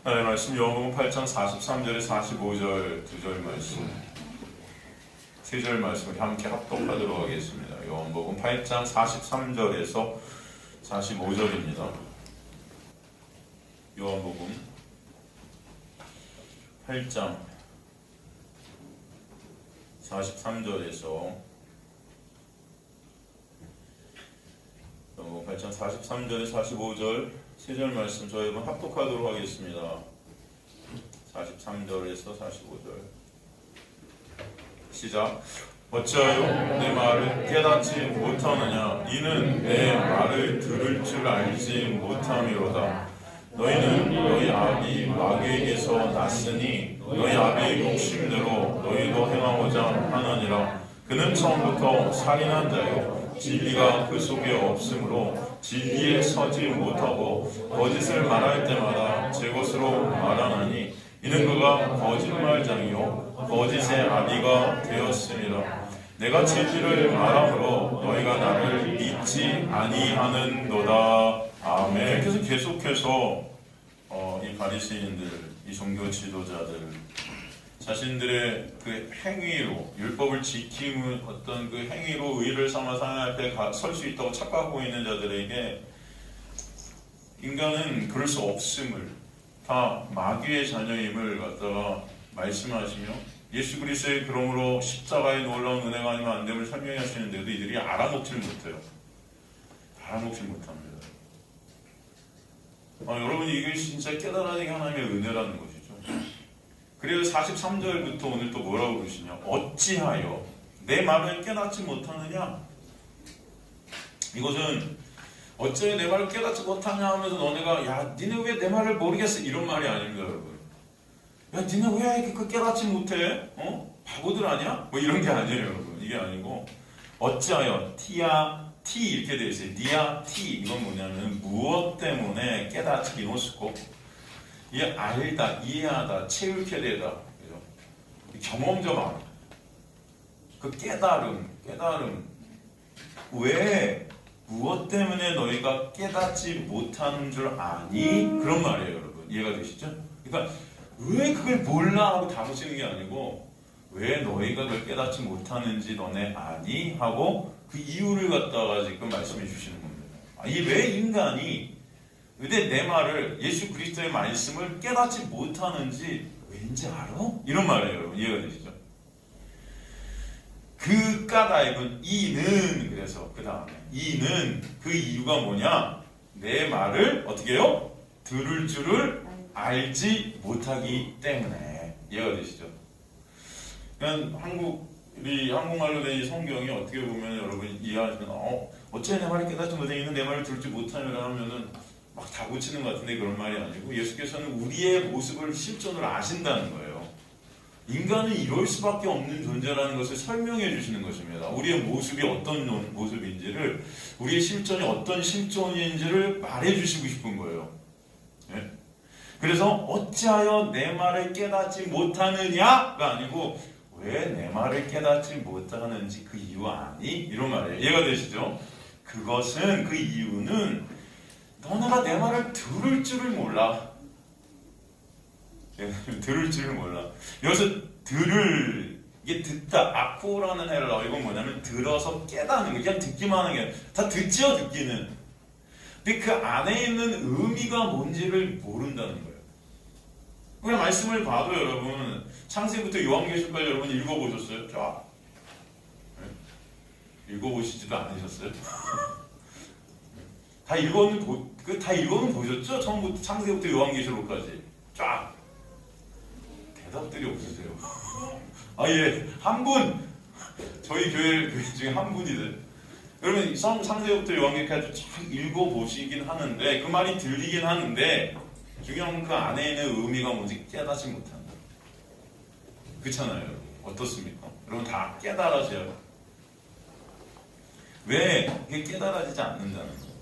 하나님의 말씀 요한복음 8장 43절에 45절 두 절 말씀, 세 절 말씀을 함께 합독하도록 하겠습니다. 요한복음 8장 43절에서 45절입니다. 요한복음 8장 43절에서 요한복음 8장 43절에 45절 세 절 말씀 저희 한번 합독하도록 하겠습니다. 43절에서 45절 시작. 어찌하여 내 말을 깨닫지 못하느냐? 이는 내 말을 들을 줄 알지 못함이로다. 너희는 너희 아비 마귀에게서 났으니 너희 아비의 욕심대로 너희도 행하고자 하느니라. 그는 처음부터 살인한 자요 진리가 그 속에 없으므로 진리에 서지 못하고 거짓을 말할 때마다 제 것으로 말하나니 이는 그가 거짓말장이요 거짓의 아비가 되었습니다. 내가 진리를 말함으로 너희가 나를 믿지 아니하는도다. 아멘. 그래서 계속해서 이 바리새인들, 이 종교 지도자들 자신들의 그 행위로 율법을 지키는 어떤 그 행위로 의를 삼아서 하나님 앞에 설 수 있다고 착각하고 있는 자들에게 인간은 그럴 수 없음을, 다 마귀의 자녀임을 갖다가 말씀하시며 예수 그리스도의 그러므로 십자가의 놀라운 은혜가 아니면 안 됨을 설명하시는데도 이들이 알아먹질 못해요. 알아먹질 못합니다. 여러분이 이게 진짜 깨달아야 게 하나님의 은혜라는 것이죠. 그래서 43절부터 오늘 또 뭐라고 그러시냐? 어찌하여 내 말을 깨닫지 못하느냐? 이것은 어찌하여 내 말을 깨닫지 못하냐 하면서 너네가 야 니네 왜 내 말을 모르겠어? 이런 말이 아닙니다, 여러분. 야 니네 왜 그 깨닫지 못해? 바보들 아니야? 뭐 이런 게 아니에요, 여러분. 이게 아니고 어찌하여 티 이렇게 되어 있어요. 니아 티 이건 뭐냐면 무엇 때문에 깨닫지 못하고 이게 알다, 이해하다, 체육해 되다, 그죠? 경험적 알, 그 깨달음, 왜 무엇 때문에 너희가 깨닫지 못하는 줄 아니? 그런 말이에요, 여러분. 이해가 되시죠? 그러니까 왜 그걸 몰라 하고 답하시는 게 아니고 왜 너희가 그걸 깨닫지 못하는지 너네 아니? 하고 그 이유를 갖다가 지금 말씀해 주시는 겁니다. 이게 왜 인간이 근데 내 말을 예수 그리스도의 말씀을 깨닫지 못하는지 왠지 알아? 이런 말이에요, 여러분. 이해가 되시죠? 그 까닭은 이는 그래서 그 다음에 이는 그 이유가 뭐냐? 내 말을 어떻게 해요? 들을 줄을 알지 못하기 때문에. 이해가 되시죠? 그냥 한국말로 된 이 성경이 어떻게 보면 여러분 이해하시면 어째 내 말을 깨닫지 못해 있는 내 말을 들을 줄 못하느라 하면은 막 다 고치는 것 같은데 그런 말이 아니고 예수께서는 우리의 모습을 실존으로 아신다는 거예요. 인간은 이럴 수밖에 없는 존재라는 것을 설명해 주시는 것입니다. 우리의 모습이 어떤 모습인지를, 우리의 실존이 어떤 실존인지를 말해 주시고 싶은 거예요. 네? 그래서 어찌하여 내 말을 깨닫지 못하느냐가 아니고 왜 내 말을 깨닫지 못하는지 그 이유 아니? 이런 말이에요. 이해가 되시죠? 그것은 그 이유는 너네가 내 말을 들을 줄을 몰라. 들을 줄을 몰라. 여기서 이게 듣다, 아코라는 헬라, 이건 뭐냐면 들어서 깨닫는 거. 그냥 듣기만 하는 게 아니라 다 듣지요, 듣기는. 근데 그 안에 있는 의미가 뭔지를 모른다는 거예요. 그냥 말씀을 봐도 여러분, 창세부터 요한계시록까지 여러분 읽어보셨어요? 자, 읽어보시지도 않으셨어요? 다 읽어는 보셨죠? 처음부터 창세부터 요한계시록까지 쫙. 대답들이 없으세요. 예, 한 분, 저희 교회 중에 한 분이들. 여러분 창세부터 요한계시록까지 쫙 읽어보시긴 하는데 그 말이 들리긴 하는데 중요한 건 그 안에 있는 의미가 뭔지 깨닫지 못한다. 그렇잖아요, 여러분. 어떻습니까? 여러분 다 깨달아져야 돼요. 왜 이게 깨달아지지 않는다는 거예요?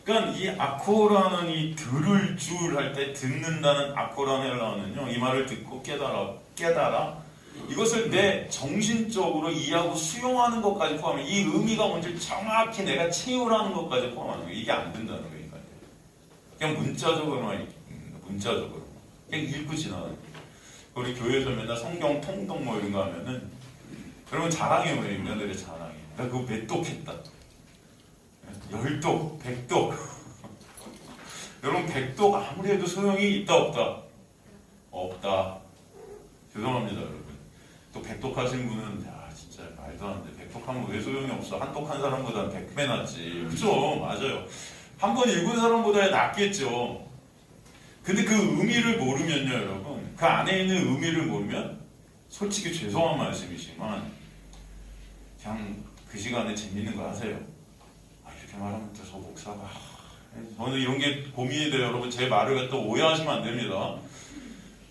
그러니까 이 아코라는 이 들을 줄 할 때 듣는다는 아코라는요, 이 말을 듣고 깨달아 이것을 내 정신적으로 이해하고 수용하는 것까지 포함해. 이 의미가 뭔지 정확히 내가 채우라는 것까지 포함하는 거예요. 이게 안 된다는 거예요. 그냥 문자적으로만 문자적으로. 그냥 읽고 지나가는 거예요. 우리 교회에서 맨날 성경 통독 뭐 이런 거 하면은 여러분 자랑이에요. 인간들의 자랑이. 나 그거 몇 독했다. 10독, 100독. 여러분 100독 아무리 해도 소용이 있다 없다? 없다. 죄송합니다 여러분. 또 100독 하신 분은 야 진짜 말도 안 돼. 100독 하면 왜 소용이 없어? 한 독 한 사람보다는 100배 낫지. 그죠? 맞아요. 한 번 읽은 사람보다 낫겠죠. 근데 그 의미를 모르면요 여러분, 그 안에 있는 의미를 모르면 솔직히 죄송한 말씀이지만 그냥 그 시간에 재밌는 거 하세요. 이렇게 말하면 또 저 목사가 저는 이런 게 고민이 돼요. 여러분 제 말을 갖다 오해하시면 안 됩니다.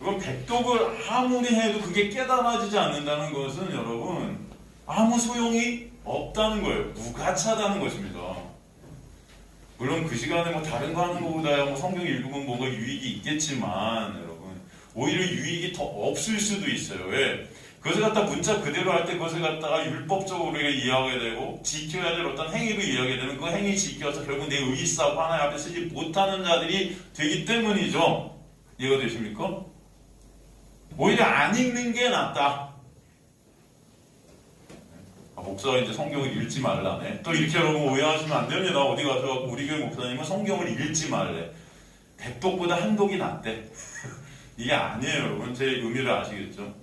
이건 백독을 아무리 해도 그게 깨달아지지 않는다는 것은 여러분 아무 소용이 없다는 거예요. 무가치하다는 것입니다. 물론 그 시간에 뭐 다른 거 하는 것보다야 뭐 성경 읽으면 뭔가 유익이 있겠지만 여러분 오히려 유익이 더 없을 수도 있어요. 왜? 그것을 갖다 문자 그대로 할 때 그것을 갖다가 율법적으로 우리가 이해하게 되고 지켜야 될 어떤 행위로 이해하게 되면 그 행위 지켜서 결국 내 의사고 하나님 앞에 쓰지 못하는 자들이 되기 때문이죠. 이해가 되십니까? 오히려 안 읽는 게 낫다. 목사가 이제 성경을 읽지 말라네. 또 이렇게 여러분 오해하시면 안 됩니다. 어디 가서 우리 교회 목사님은 성경을 읽지 말래. 100독보다 한 독이 낫대. 이게 아니에요 여러분. 제 의미를 아시겠죠?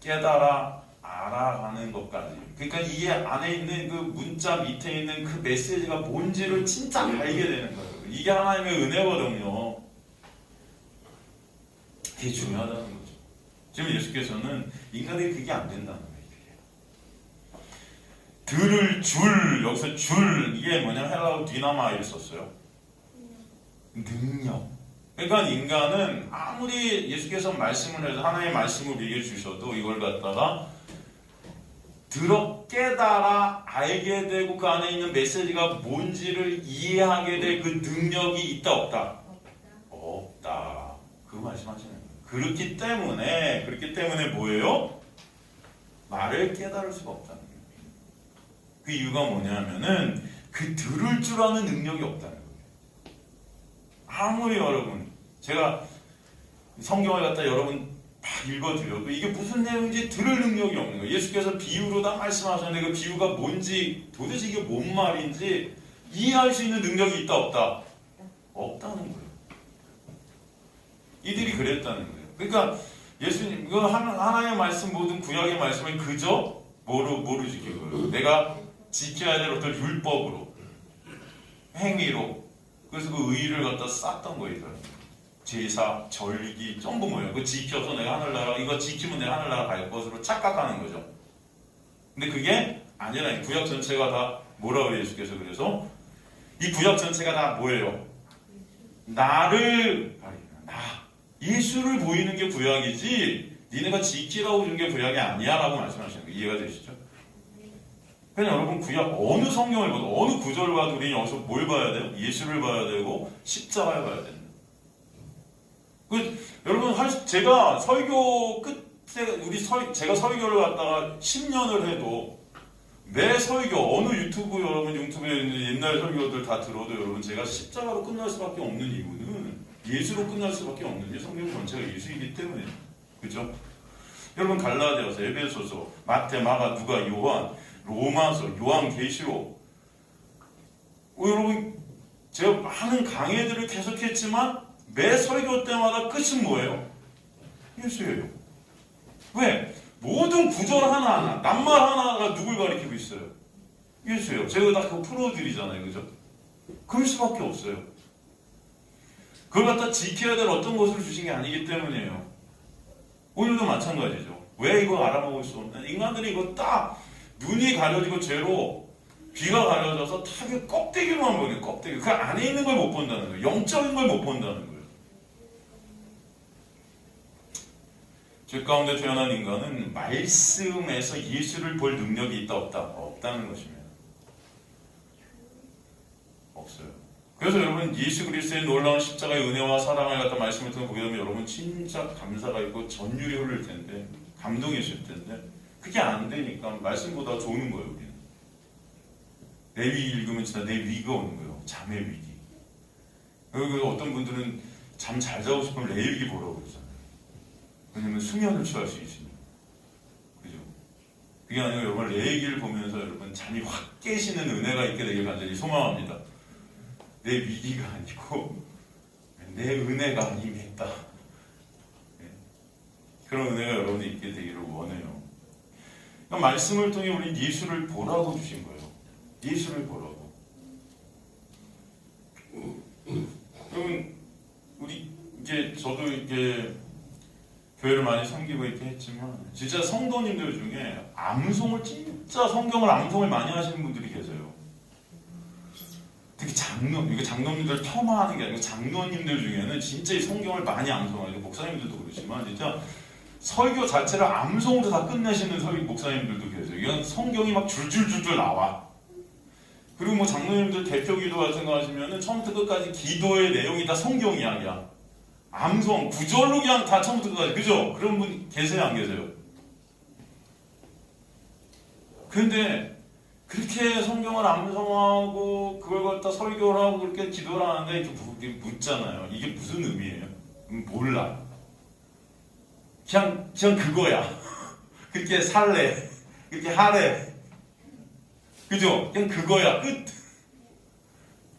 깨달아 알아가는 것까지. 그러니까 이게 안에 있는 그 문자 밑에 있는 그 메시지가 뭔지를 진짜 알게 되는 거예요. 이게 하나님의 은혜거든요. 되게 중요하다는 거죠. 지금 예수께서는 인간에게 그게 안 된다는 거예요. 들을 줄, 여기서 줄, 이게 뭐냐면 헬라어 디나마이를 썼어요. 능력. 그러니까 인간은 아무리 예수께서 말씀을 해서 하나님의 말씀을 우리에게 주셔도 이걸 갖다가 들어 깨달아 알게 되고 그 안에 있는 메시지가 뭔지를 이해하게 될 그 능력이 있다 없다? 없다. 그거 말씀하시는 거예요. 그렇기 때문에 뭐예요? 말을 깨달을 수가 없다는 거예요. 그 이유가 뭐냐면은 그 들을 줄 아는 능력이 없다는 거예요. 아무리 여러분 제가 성경을 갖다 여러분 막 읽어드려도 이게 무슨 내용인지 들을 능력이 없는 거예요. 예수께서 비유로 다 말씀하셨는데 그 비유가 뭔지 도대체 이게 뭔 말인지 이해할 수 있는 능력이 있다 없다? 없다는 거예요. 이들이 그랬다는 거예요. 그러니까 예수님 그 하나님의 말씀 모든 구약의 말씀을 그저 뭐로 지킨 거예요? 내가 지켜야 될 어떤 율법으로 행위로 그래서 그 의의를 갖다 쌓던 거예요. 제사, 절기 전부 뭐예요? 그 지켜서 내가 하늘나라 이거 지키면 내가 하늘나라 갈 것으로 착각하는 거죠. 근데 그게 아니라 이 구약 전체가 다 뭐라고 예수께서 그래서 이 구약 전체가 다 뭐예요? 나를 예수를 보이는 게 구약이지 니네가 지키라고 준 게 구약이 아니야 라고 말씀하시는 거예요. 이해가 되시죠? 그냥 여러분 구약 어느 성경을 봐도 어느 구절을 봐도 우리 여기서 뭘 봐야 돼요? 예수를 봐야 되고 십자가를 봐야 됩니다. 여러분 제가 설교 끝에 제가 설교를 갖다가 10년을 해도 매 설교 어느 유튜브에 있는 옛날 설교들 다 들어도 여러분 제가 십자가로 끝날 수밖에 없는 이유는 예수로 끝날 수밖에 없는 게 성경 전체가 예수이기 때문에 그죠? 여러분 갈라디아서, 에베소서, 마태, 마가, 누가, 요한, 로마서, 요한계시록 여러분 제가 많은 강의들을 계속했지만 매 설교 때마다 끝은 뭐예요? 예수예요. 왜? 모든 구절 하나하나 낱말 하나가 누굴 가리키고 있어요? 예수예요. 제가 다 그거 풀어드리잖아요. 그죠? 그럴 수밖에 없어요. 그걸 갖다 지켜야 될 어떤 것을 주신 게 아니기 때문이에요. 오늘도 마찬가지죠. 왜 이거 알아먹을 수 없는? 인간들이 이거 딱 눈이 가려지고 죄로 귀가 가려져서 타격 껍데기로만 보는 껍데기. 그 안에 있는 걸 못 본다는 거예요. 영적인 걸 못 본다는 거예요. 죄 가운데 태어난 인간은 말씀에서 예수를 볼 능력이 있다 없다? 없다는 것입니다. 없어요. 그래서 여러분 예수 그리스도의 놀라운 십자가의 은혜와 사랑을 갖다 말씀을 통해 보게 되면 여러분 진짜 감사가 있고 전율이 흐를 텐데 감동이 있을 텐데 그게 안 되니까 말씀보다 좋은 거예요. 우리는. 내 위 읽으면 진짜 내 위가 오는 거예요. 잠의 위기. 그리고 어떤 분들은 잠 잘 자고 싶으면 레위기 보라고 그러잖아요. 왜냐면 수면을 취할 수 있으니까. 그죠? 그게 아니고 여러분 레위기를 보면서 여러분 잠이 확 깨시는 은혜가 있게 되길 간절히 소망합니다. 내 위기가 아니고 내 은혜가 임했다. 그런 은혜가 여러분이 있게 되기를 원해요. 그러니까 말씀을 통해 우리 예수를 보라고 주신 거예요. 예수를 보라고. 여러분 우리 이제 저도 이렇게 교회를 많이 섬기고 이렇게 했지만 진짜 성도님들 중에 암송을 진짜 성경을 암송을 많이 하시는 분들이 계세요. 특히 이게 장로님들 폄하하는 게 아니고 장로님들 중에는 진짜 이 성경을 많이 암송하고 목사님들도 그렇지만 진짜 설교 자체를 암송으로 다 끝내시는 목사님들도 계세요. 이건 성경이 막 줄줄줄줄 나와. 그리고 뭐 장로님들 대표 기도 같은 거 하시면은 처음부터 끝까지 기도의 내용이 다 성경 이야기야. 암송, 구절로 그냥 다 처음부터 끝까지. 그죠? 그런 분 계세요, 안 계세요? 근데 그렇게 성경을 암송하고 그걸 갖다 설교를 하고 그렇게 기도를 하는데 이렇게 묻잖아요. 이게 무슨 의미예요? 몰라. 그냥 그거야. 그렇게 살래. 그렇게 하래. 그죠? 그냥 그거야. 끝.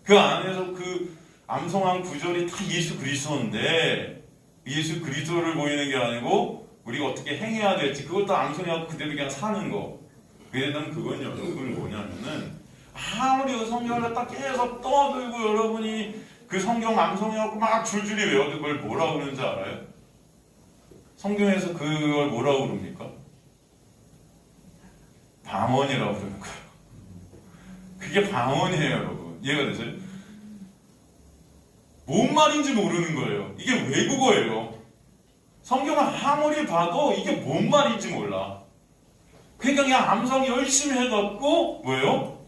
그 안에서 그 암송한 구절이 다 예수 그리스도인데 예수 그리스도를 보이는 게 아니고 우리가 어떻게 행해야 될지 그것도 암송하고 그대로 그냥 사는 거. 그에 대한 그건요. 여러분 뭐냐면은 아무리 그 성경을 갖다 계속 떠들고 여러분이 그 성경 암송해갖고 막 줄줄이 외워도 그걸 뭐라고 그러는지 알아요? 성경에서 그걸 뭐라고 그럽니까? 방언이라고 그러는 거예요. 그게 방언이에요, 여러분. 이해가 되세요? 뭔 말인지 모르는 거예요. 이게 외국어예요. 성경을 아무리 봐도 이게 뭔 말인지 몰라. 그러니까 그냥 암송 열심히 해갖고 뭐예요?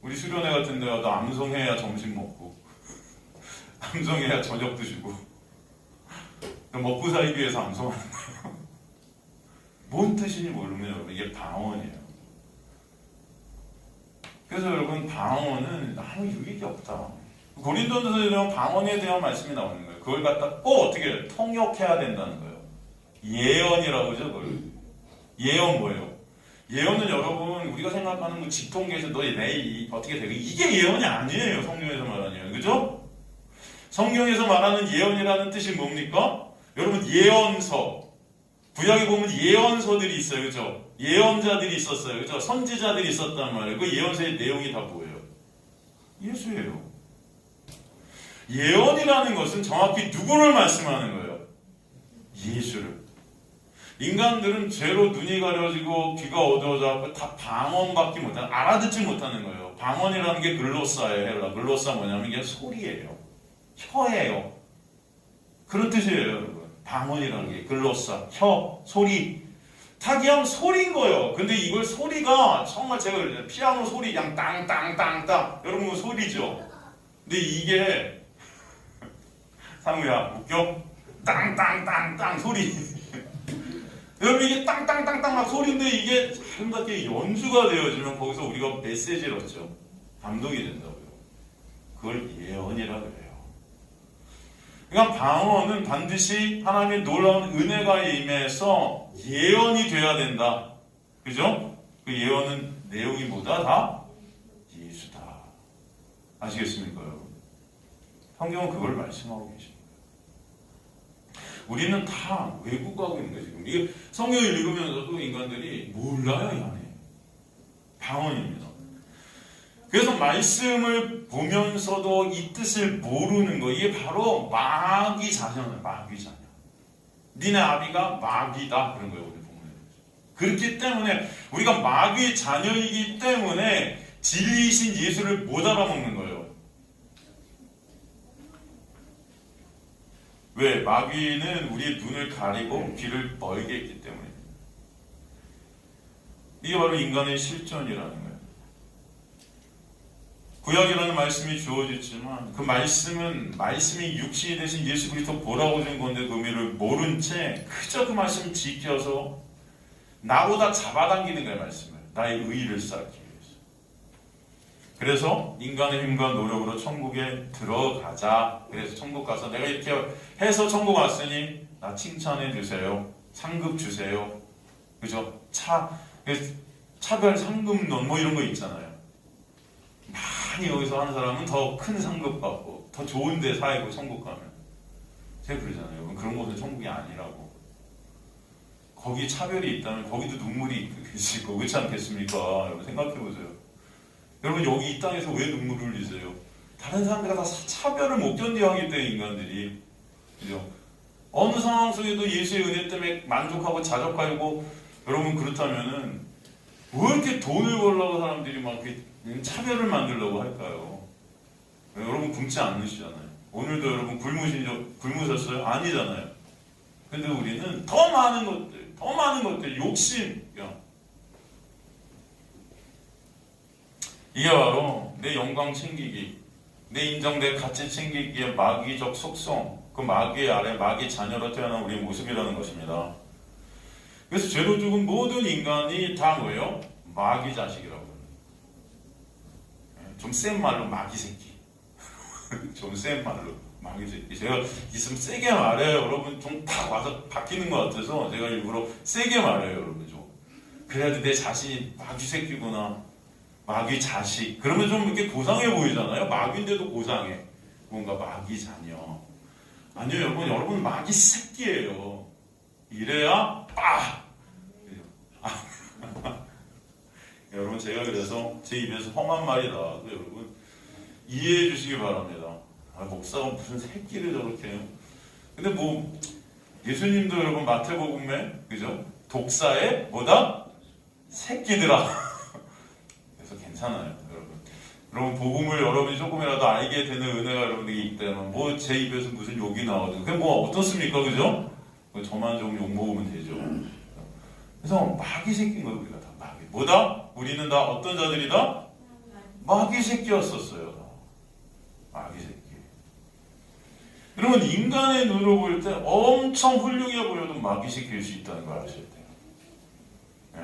우리 수련회 같은 데 가도 암송해야 점심 먹고 암송해야 저녁 드시고 먹고 살기 위해서 암송하는 거예요. 뭔 뜻인지 모르면 여러분 이게 방언이에요. 그래서 여러분 방언은 아무 유익이 없다. 고린도전서에 대한 방언에 대한 말씀이 나오는 거예요. 그걸 갖다 꼭 어떻게 통역해야 된다는 거예요. 예언이라고 그러죠. 그걸. 예언 뭐예요? 예언은 여러분 우리가 생각하는 뭐 직통계에서 너희 내일 어떻게 되고 이게 예언이 아니에요. 성경에서 말하는 예언. 그죠? 성경에서 말하는 예언이라는 뜻이 뭡니까? 여러분 예언서 구약에 보면 예언서들이 있어요. 그죠? 예언자들이 있었어요. 그죠? 선지자들이 있었단 말이에요. 그 예언서의 내용이 다 뭐예요? 예수예요. 예언이라는 것은 정확히 누구를 말씀하는 거예요? 예수를. 인간들은 죄로 눈이 가려지고 귀가 어두워져서 다 방언밖에 못하는, 알아듣지 못하는 거예요. 방언이라는 게 글로사예요. 헬라. 글로사 뭐냐면 이게 소리예요. 혀예요. 그런 뜻이에요, 여러분. 방언이라는 게 글로사, 혀, 소리. 다 그냥 소리인 거예요. 근데 이걸 소리가 정말 제가 그랬잖아요. 피아노 소리 그냥 땅땅땅땅. 여러분 소리죠. 근데 이게 상우야 웃겨? 땅땅땅땅 소리. 여러분 이게 땅땅땅땅 막 소리인데 이게 아름답게 연주가 되어지면 거기서 우리가 메시지를 얻죠. 감동이 된다고요. 그걸 예언이라 그래요. 그러니까 방언은 반드시 하나님의 놀라운 은혜가 임해서 예언이 돼야 된다. 그죠? 그 예언은 내용이 뭐다? 다 예수다. 아시겠습니까, 여러분? 성경은 그걸 말씀하고 계십니다. 우리는 다 왜곡하고 있는 거예요, 지금. 이게 성경을 읽으면서도 인간들이 몰라요, 이 안에. 방언입니다. 그래서 말씀을 보면서도 이 뜻을 모르는 거, 이게 바로 마귀 자녀는 마귀 자녀. 니네 아비가 마귀다 그런 거예요, 우리 본문에. 그렇기 때문에 우리가 마귀 자녀이기 때문에 진리이신 예수를 못 알아먹는 거예요. 왜? 마귀는 우리의 눈을 가리고 귀를 멀게 했기 때문에. 이게 바로 인간의 실존이라는 거예요. 구약이라는 말씀이 주어졌지만 그 말씀이 육신이 되신 예수 그리스도 보라고 준 건데 그 의미를 모른 채 그저 그 말씀을 지켜서 나보다 잡아당기는 거예요, 말씀을. 나의 의의를 쌓기 위해서. 그래서 인간의 힘과 노력으로 천국에 들어가자. 그래서 천국 가서 내가 이렇게 해서 천국 왔으니 나 칭찬해 주세요. 상급 주세요. 그죠? 차별 상급론 뭐 이런 거 있잖아요. 많이 여기서 하는 사람은 더 큰 상급 받고 더 좋은 데 살고 천국 가면. 제가 그러잖아요. 그런 곳은 천국이 아니라고. 거기 차별이 있다면 거기도 눈물이 있고 그렇지 않겠습니까? 여러분 생각해 보세요. 여러분 여기 이 땅에서 왜 눈물을 흘리세요? 다른 사람들과 다 차별을 못 견뎌야 하기 때문에 인간들이. 그죠? 어느 상황 속에도 예수의 은혜 때문에 만족하고 자족하고 여러분 그렇다면은 왜 이렇게 돈을 벌려고 사람들이 막 차별을 만들려고 할까요? 여러분 굶지 않으시잖아요. 오늘도 여러분 굶으셨어요? 아니잖아요. 근데 우리는 더 많은 것들, 욕심. 이게 바로 내 영광 챙기기, 내 인정, 내 가치 챙기기의 마귀적 속성, 그 마귀 아래 마귀 자녀로 태어난 우리의 모습이라는 것입니다. 그래서 죄로 죽은 모든 인간이 다 뭐예요? 마귀 자식이라고 합니다. 좀 센 말로 마귀 새끼. 좀 센 말로 마귀 새끼. 제가 있으면 세게 말해요. 여러분 좀 다 와서 바뀌는 것 같아서 제가 일부러 세게 말해요. 여러분 좀. 그래야지 내 자신이 마귀 새끼구나. 마귀 자식. 그러면 좀 이렇게 고상해 보이잖아요. 마귀인데도 고상해. 뭔가 마귀 자녀. 아니요, 여러분 마귀 새끼예요. 이래야 빠. 여러분 제가 그래서 제 입에서 험한 말이 나와도 여러분 이해해 주시기 바랍니다. 목사가 무슨 새끼를 저렇게 해요. 근데 뭐 예수님도 여러분 마태복음에 그죠? 독사의 뭐다? 새끼들아. 그래서 괜찮아요, 여러분. 여러분 복음을 여러분이 조금이라도 알게 되는 은혜가 여러분에게 있다면 뭐 제 입에서 무슨 욕이 나와도 그게 뭐 어떻습니까, 그죠? 저만 좀 욕 먹으면 되죠. 그래서 마귀 새끼인 거예요, 우리가 다 마귀. 뭐다? 우리는 다 어떤 자들이다? 마귀 새끼였었어요. 마귀 새끼. 여러분 인간의 눈으로 볼 때 엄청 훌륭해 보여도 마귀 새끼일 수 있다는 걸 아셔야 돼요. 네?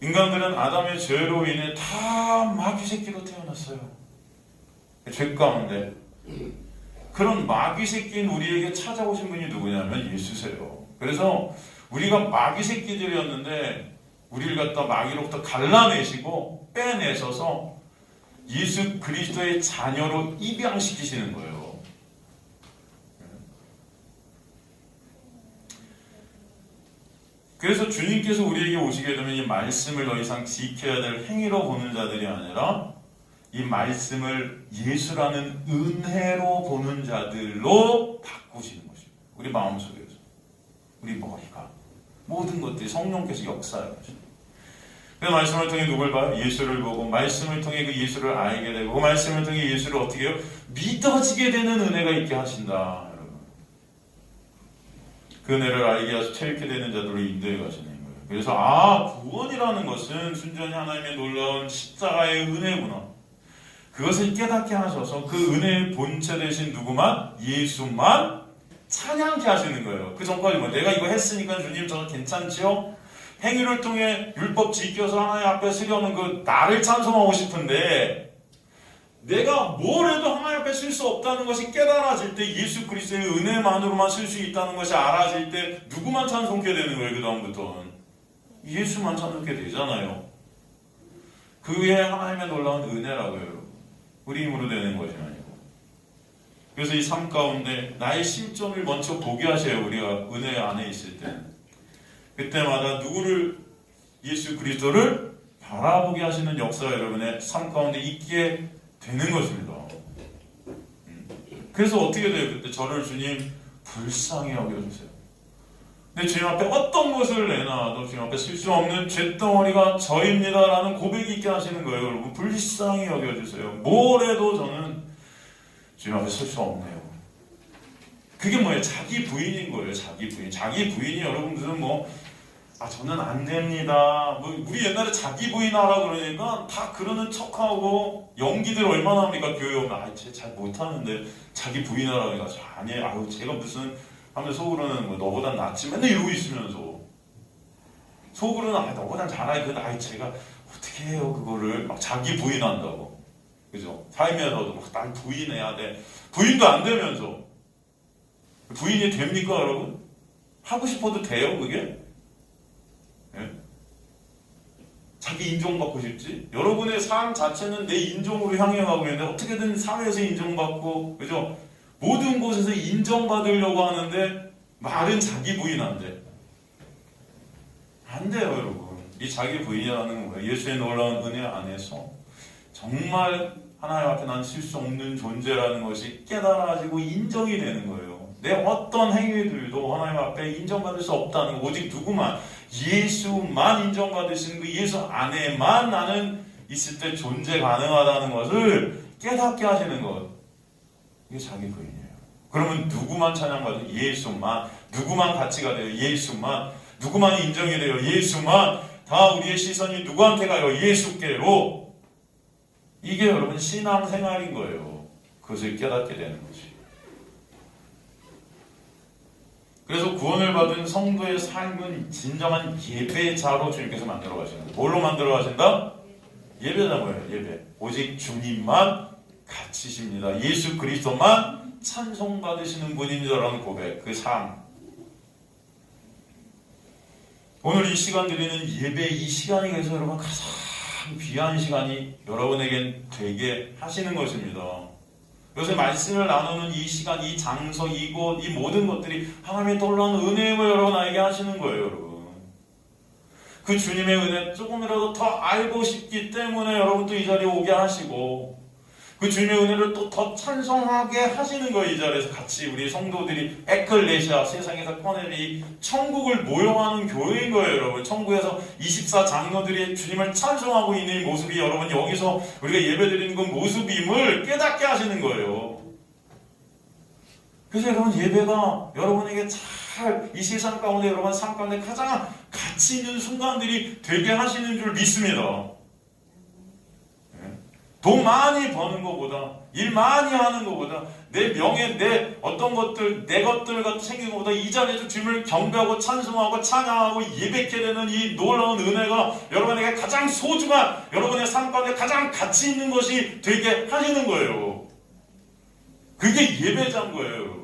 인간들은 아담의 죄로 인해 다 마귀 새끼로 태어났어요. 죄 가운데. 그런 마귀 새끼인 우리에게 찾아오신 분이 누구냐면 예수세요. 그래서 우리가 마귀 새끼들이었는데 우리를 갖다 마귀로부터 갈라내시고 빼내셔서 예수 그리스도의 자녀로 입양시키시는 거예요. 그래서 주님께서 우리에게 오시게 되면 이 말씀을 더 이상 지켜야 될 행위로 보는 자들이 아니라 이 말씀을 예수라는 은혜로 보는 자들로 바꾸시는 것입니다. 우리 마음속에서, 우리 머리가, 모든 것들이 성령께서 역사하십니다. 그 말씀을 통해 누굴 봐요? 예수를 보고 말씀을 통해 그 예수를 알게 되고 그 말씀을 통해 예수를 어떻게 해요? 믿어지게 되는 은혜가 있게 하신다. 여러분. 그 은혜를 알게 하셔서 체육해 되는 자들로 인도해 가시는 거예요. 그래서 구원이라는 것은 순전히 하나님의 놀라운 십자가의 은혜구나. 그것을 깨닫게 하셔서 그 은혜의 본체 되신 누구만? 예수만 찬양케 하시는 거예요. 그 전까지 내가 이거 했으니까 주님 저 괜찮지요? 행위를 통해 율법 지켜서 하나님 앞에 쓰려는 그 나를 찬송하고 싶은데 내가 뭘 해도 하나님 앞에 쓸 수 없다는 것이 깨달아질 때 예수 그리스도의 은혜만으로만 쓸 수 있다는 것이 알아질 때 누구만 찬송케 되는 거예요. 그 다음부터는 예수만 찬송케 되잖아요. 그게 하나님의 놀라운 은혜라고요. 우리 힘으로 되는 것이 아니고. 그래서 이 삶 가운데 나의 실존을 먼저 보게 하셔요. 우리가 은혜 안에 있을 때. 그때마다 누구를 예수 그리스도를 바라보게 하시는 역사가 여러분의 삶 가운데 있게 되는 것입니다. 그래서 어떻게 돼요? 그때 저를 주님 불쌍히 여겨주세요. 근데 주님 앞에 어떤 것을 내놔도 주님 앞에 쓸 수 없는 쇳덩어리가 저입니다 라는 고백이 있게 하시는 거예요. 여러분 불쌍히 여겨주세요. 뭘 해도 저는 주님 앞에 쓸 수 없네요. 그게 뭐예요? 자기 부인인 거예요. 자기 부인. 자기 부인이 여러분 무슨 저는 안 됩니다. 우리 옛날에 자기 부인 하라 그러니까 다 그러는 척하고 연기들 얼마나 합니까? 교회 오면 쟤 잘 못하는데 자기 부인 하라 그러니까 아니에요. 제가 무슨 하면 속으로는 너보단 낫지 맨날 이러고 있으면서 속으로는 너보단 잘하니 제가 어떻게 해요 그거를 막 자기 부인한다고, 그죠? 삶에서도 막 날 부인해야 돼. 부인도 안 되면서 부인이 됩니까 여러분? 하고 싶어도 돼요 그게? 예? 자기 인정받고 싶지? 여러분의 삶 자체는 내 인정으로 향해 가고 있는데 어떻게든 사회에서 인정받고, 그죠? 모든 곳에서 인정받으려고 하는데 말은 자기 부인한데 안 돼요 여러분. 이 자기 부인이라는 건 뭐예요? 예수의 놀라운 은혜 안에서 정말 하나님 앞에 난 쉴 수 없는 존재라는 것이 깨달아지고 인정이 되는 거예요. 내 어떤 행위들도 하나님 앞에 인정받을 수 없다는 거, 오직 누구만, 예수만 인정받으시는 그 예수 안에만 나는 있을 때 존재 가능하다는 것을 깨닫게 하시는 것, 이게 자기 부인이에요. 그러면 누구만 찬양받아요? 예수만. 누구만 가치가 돼요? 예수만. 누구만 인정이 돼요? 예수만. 다 우리의 시선이 누구한테 가요? 예수께로. 이게 여러분 신앙생활인 거예요. 그것을 깨닫게 되는 거지. 그래서 구원을 받은 성도의 삶은 진정한 예배자로 주님께서 만들어 가시는 거예요. 뭘로 만들어 가신다? 예배자 뭐예요? 예배. 오직 주님만 가치십니다. 예수 그리스도만 찬송받으시는 분입니다라는 고백, 그 삶. 오늘 이 시간 드리는 예배, 이 시간이 그래서 여러분 가장 귀한 시간이 여러분에겐 되게 하시는 것입니다. 요새 말씀을 나누는 이 시간, 이 장소, 이곳, 이 모든 것들이 하나님의 놀라운 은혜임을 여러분에게 하시는 거예요, 여러분. 그 주님의 은혜 조금이라도 더 알고 싶기 때문에 여러분 또 이 자리에 오게 하시고, 그 주님의 은혜를 또 더 찬송하게 하시는 거예요. 이 자리에서 같이 우리 성도들이 에클레시아, 세상에서 꺼내는 이 천국을 모형하는 교회인 거예요, 여러분. 천국에서 24장로들이 주님을 찬송하고 있는 이 모습이 여러분 여기서 우리가 예배드리는 그 모습임을 깨닫게 하시는 거예요. 그래서 여러분 예배가 여러분에게 잘 이 세상 가운데 여러분 삶 가운데 가장 가치 있는 순간들이 되게 하시는 줄 믿습니다. 돈 많이 버는 것보다, 일 많이 하는 것보다, 내 명예, 내 어떤 것들, 내 것들 같은 생긴 것보다 이 자리에서 주님을 경배하고 찬송하고 찬양하고 예배케 되는 이 놀라운 은혜가 여러분에게 가장 소중한, 여러분의 삶 가운데 가장 가치 있는 것이 되게 하시는 거예요. 그게 예배자인 거예요.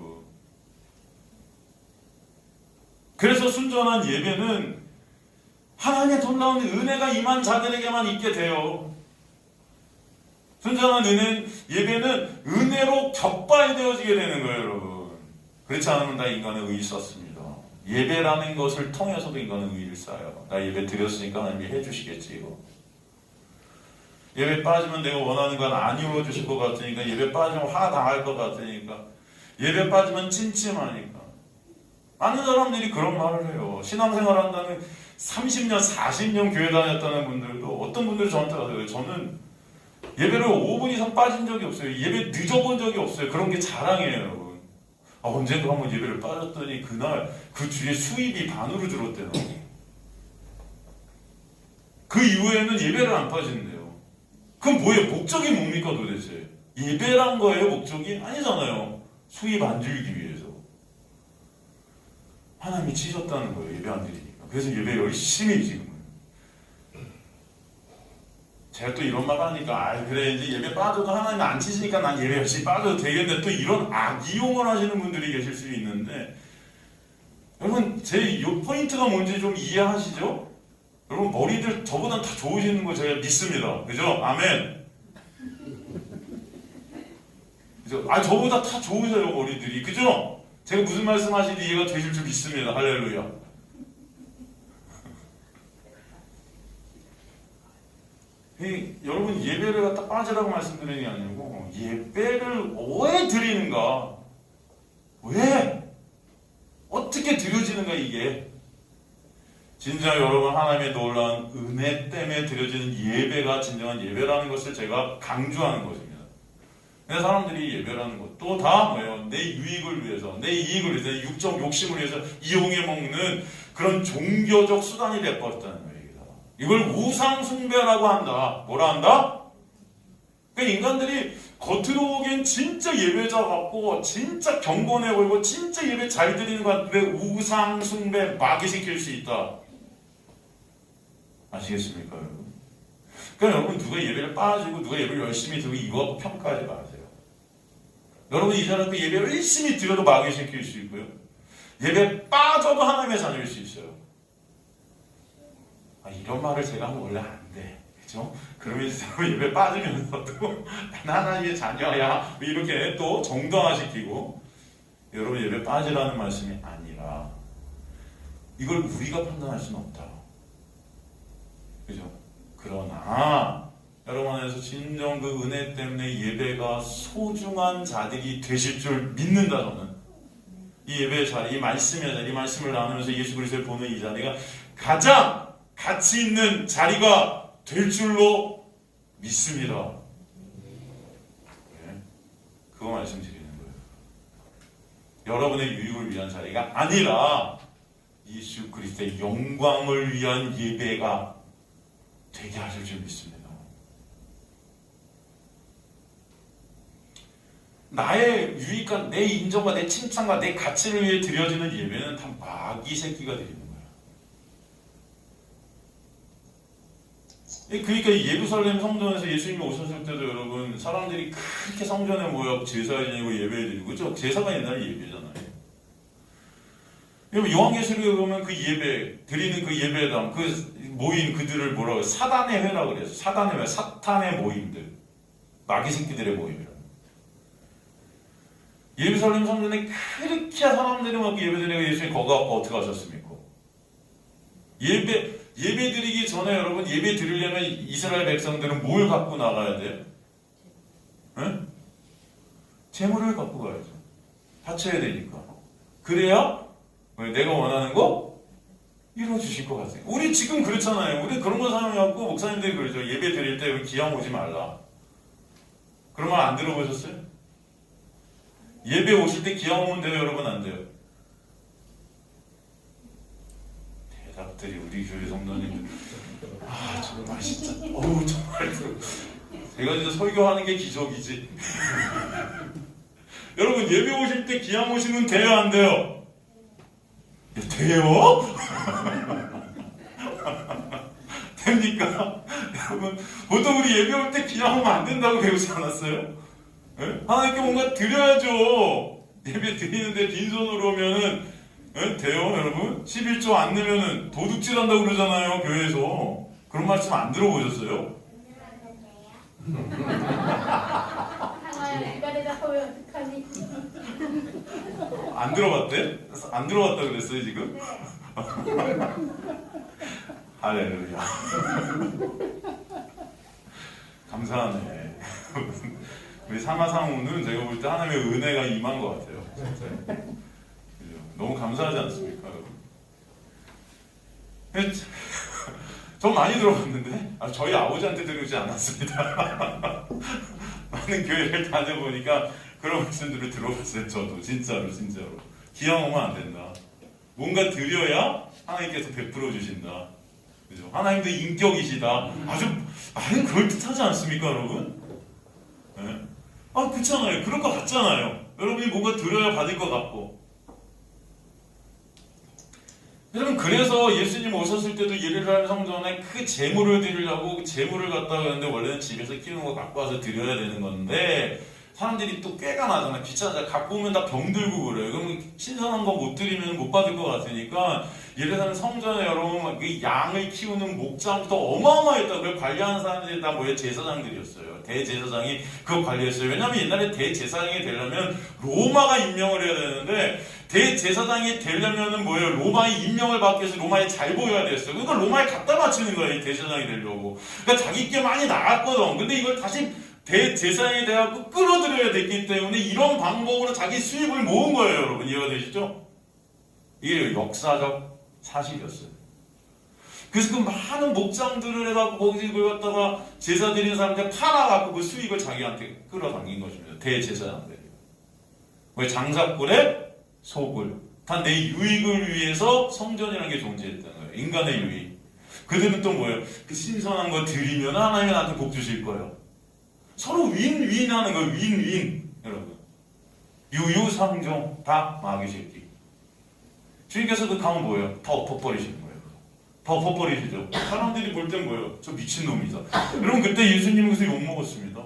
그래서 순전한 예배는 하나님의 놀라운 은혜가 임한 자들에게만 있게 돼요. 순전한 예배는 은혜로 격발되어지게 되는 거예요, 여러분. 그렇지 않으면 다 인간의 의를 썼습니다. 예배라는 것을 통해서도 인간은 의를 쌓아요. 나 예배 드렸으니까 하나님이 해주시겠지, 이거. 예배 빠지면 내가 원하는 건 안 이루어주실 것 같으니까, 예배 빠지면 화 당할 것 같으니까, 예배 빠지면 찜찜하니까. 많은 사람들이 그런 말을 해요. 신앙생활 한다는 30년, 40년 교회 다녔다는 분들도, 어떤 분들이 저한테 가세요. 저는 예배를 5분 이상 빠진 적이 없어요. 예배 늦어본 적이 없어요. 그런 게 자랑이에요, 여러분. 언젠가 한번 예배를 빠졌더니 그날 그 주에 수입이 반으로 줄었대요. 그 이후에는 예배를 안 빠진대요. 그럼 뭐예요? 목적이 뭡니까 도대체? 예배란 거예요, 목적이? 아니잖아요. 수입 안 줄기 위해서. 하나님이 치셨다는 거예요, 예배 안 드리니까. 그래서 예배 열심히 지금. 제가 또 이런 말 하니까, 그래, 이제 예배 빠져도 하나님 안 치시니까 난 예배 열심히 빠져도 되겠네. 또 이런 악이용을 하시는 분들이 계실 수 있는데, 여러분, 제 포인트가 뭔지 좀 이해하시죠? 여러분, 머리들 저보다 다 좋으시는 거 제가 믿습니다. 그죠? 아멘. 그죠? 저보다 다 좋으세요, 머리들이. 그죠? 제가 무슨 말씀 하시는지 이해가 되실 줄 믿습니다. 할렐루야. 여러분 예배를 갖다 빠지라고 말씀드리는 게 아니고 예배를 왜 드리는가? 왜? 어떻게 드려지는가 이게? 진짜 여러분 하나님의 놀라운 은혜 때문에 드려지는 예배가 진정한 예배라는 것을 제가 강조하는 것입니다. 근데 사람들이 예배라는 것도 다 뭐예요? 내 유익을 위해서, 내 이익을 위해서, 내 육적 욕심을 위해서 이용해 먹는 그런 종교적 수단이 되어버렸다는 거예요. 이걸 우상숭배라고 한다. 뭐라 한다? 그러니까 인간들이 겉으로 보기엔 진짜 예배자 같고 진짜 경건해 보이고 진짜 예배 잘 드리는 것 같은데 우상숭배 마귀시킬 수 있다. 아시겠습니까 여러분? 그러니까 여러분 누가 예배를 빠지고 누가 예배를 열심히 드리고 이거 평가하지 마세요. 여러분 이 사람도 예배를 열심히 드려도 마귀시킬 수 있고요. 예배 빠져도 하나님의 자녀일 수 있어요. 이런 말을 제가 하면 원래 안 돼. 그죠? 그러면 예배 빠지면서도 난 하나님의 자녀야. 이렇게 또 정당화시키고 여러분 예배 빠지라는 말씀이 아니라 이걸 우리가 판단할 수는 없다. 그죠? 그러나 여러분 안에서 진정 그 은혜 때문에 예배가 소중한 자들이 되실 줄 믿는다. 저는 이 예배의 자리, 이 말씀의 자리, 이 말씀을 나누면서 예수 그리스도를 보는 이 자리가 가장 가치 있는 자리가 될 줄로 믿습니다. 네. 그거 말씀드리는 거예요. 여러분의 유익을 위한 자리가 아니라 예수 그리스도의 영광을 위한 예배가 되게 하실 줄 믿습니다. 나의 유익과 내 인정과 내 칭찬과 내 가치를 위해 드려지는 예배는 다 마귀 새끼가 드리는 거예요. 그러니까 예루살렘 성전에서 예수님이 오셨을 때도 여러분 사람들이 그렇게 성전에 모여 제사 지내고 예배 드리고 그죠? 제사가 옛날에 예배잖아요. 여러분 요한계시록에 보면 그 예배 드리는 그 예배당 그 모인 그들을 뭐라고 해요? 사단의 회라고 그래서 사단의 회, 사탄의 모임들, 마귀 새끼들의 모임이라고. 예루살렘 성전에 그렇게 사람들이 막 예배드리고 예수님 거기 갖고 어떻게 하셨습니까? 예배 드리기 전에 여러분 예배 드리려면 이스라엘 백성들은 뭘 갖고 나가야 돼요? 응? 재물을 갖고 가야죠. 바쳐야 되니까. 그래야 내가 원하는 거 이루어주실 것 같아요. 우리 지금 그렇잖아요. 우리 그런 거 사용해갖고 목사님들이 그러죠. 예배 드릴 때 기왕 오지 말라. 그런 말 안 들어보셨어요? 예배 오실 때 기왕 오면 돼요? 여러분 안 돼요? 대답들이 우리 교회 성도님들 정말 진짜 정말 제가 진짜 설교하는 게 기적이지. 여러분 예배 오실 때 기왕 오시면 돼요? 안 돼요? 돼요? 됩니까? 여러분 보통 우리 예배 올 때 기왕 오면 안 된다고 배우지 않았어요? 네? 하나님께 뭔가 드려야죠. 예배 드리는데 빈손으로 오면은 돼요 여러분? 11조 안 내면은 도둑질 한다고 그러잖아요 교회에서. 그런 말씀 안 들어보셨어요? 안 들어봤대? 안 들어봤다 그랬어요 지금? 할렐루야. 감사하네. 우리 상하상우는 제가 볼 때 하나님의 은혜가 임한 것 같아요. 진짜. 너무 감사하지 않습니까, 여러분? 전 많이 들어봤는데 저희 아버지한테 들으지 않았습니다. 많은 교회를 다녀보니까 그런 말씀들을 들어봤어요. 저도 진짜로. 기왕 오면 안 된다. 뭔가 드려야 하나님께서 베풀어 주신다. 그죠? 하나님도 인격이시다. 아주 많은 그럴듯하지 않습니까, 여러분? 네? 그렇잖아요. 그럴 것 같잖아요. 여러분이 뭔가 드려야 받을 것 같고. 여러분 그래서 예수님 오셨을 때도 예루살렘 성전에 그 제물을 드리려고 그 제물을 갖다가 하는데 원래는 집에서 키우는 거 갖고 와서 드려야 되는 건데 사람들이 또 꾀가 나잖아. 귀찮아. 갖고 오면 다 병들고 그래요. 그럼 신선한 거 못 드리면 못 받을 것 같으니까 예루살렘 성전에 여러분 그 양을 키우는 목장부터 어마어마했다고요. 관리하는 사람들이 다 뭐예요? 제사장들이었어요. 대제사장이 그거 관리했어요. 왜냐하면 옛날에 대제사장이 되려면 로마가 임명을 해야 되는데 대제사장이 되려면은 뭐예요? 로마의 임명을 받기 위해서 로마에 잘 보여야 됐어요. 그러니까 로마에 갖다 바치는 거예요. 이 대제사장이 되려고. 그러니까 자기께 많이 나갔거든. 근데 이걸 다시 대제사장이 돼갖고 끌어들여야 됐기 때문에 이런 방법으로 자기 수입을 모은 거예요. 여러분 이해가 되시죠? 이게 역사적 사실이었어요. 그래서 그 많은 목장들을 해갖고 거기 그걸 갖다가 제사 드리는 사람한테 팔아갖고 그 수익을 자기한테 끌어당긴 것입니다. 대제사장들이. 왜 장사꾼의 소굴. 다 내 유익을 위해서 성전이라는 게 존재했다는 거예요. 인간의 유익. 그들은 또 뭐예요? 그 신선한 거 드리면 하나님이 나한테 복 주실 거예요. 서로 윈윈 하는 거예요. 윈윈. 여러분. 유유상종 다 마귀 새끼. 주님께서 그 강은 뭐예요? 다 엎어버리시는 거예요. 다 엎어버리시죠. 사람들이 볼 땐 뭐예요? 저 미친놈이다. 여러분 그때 예수님은 그래서 욕먹었습니다.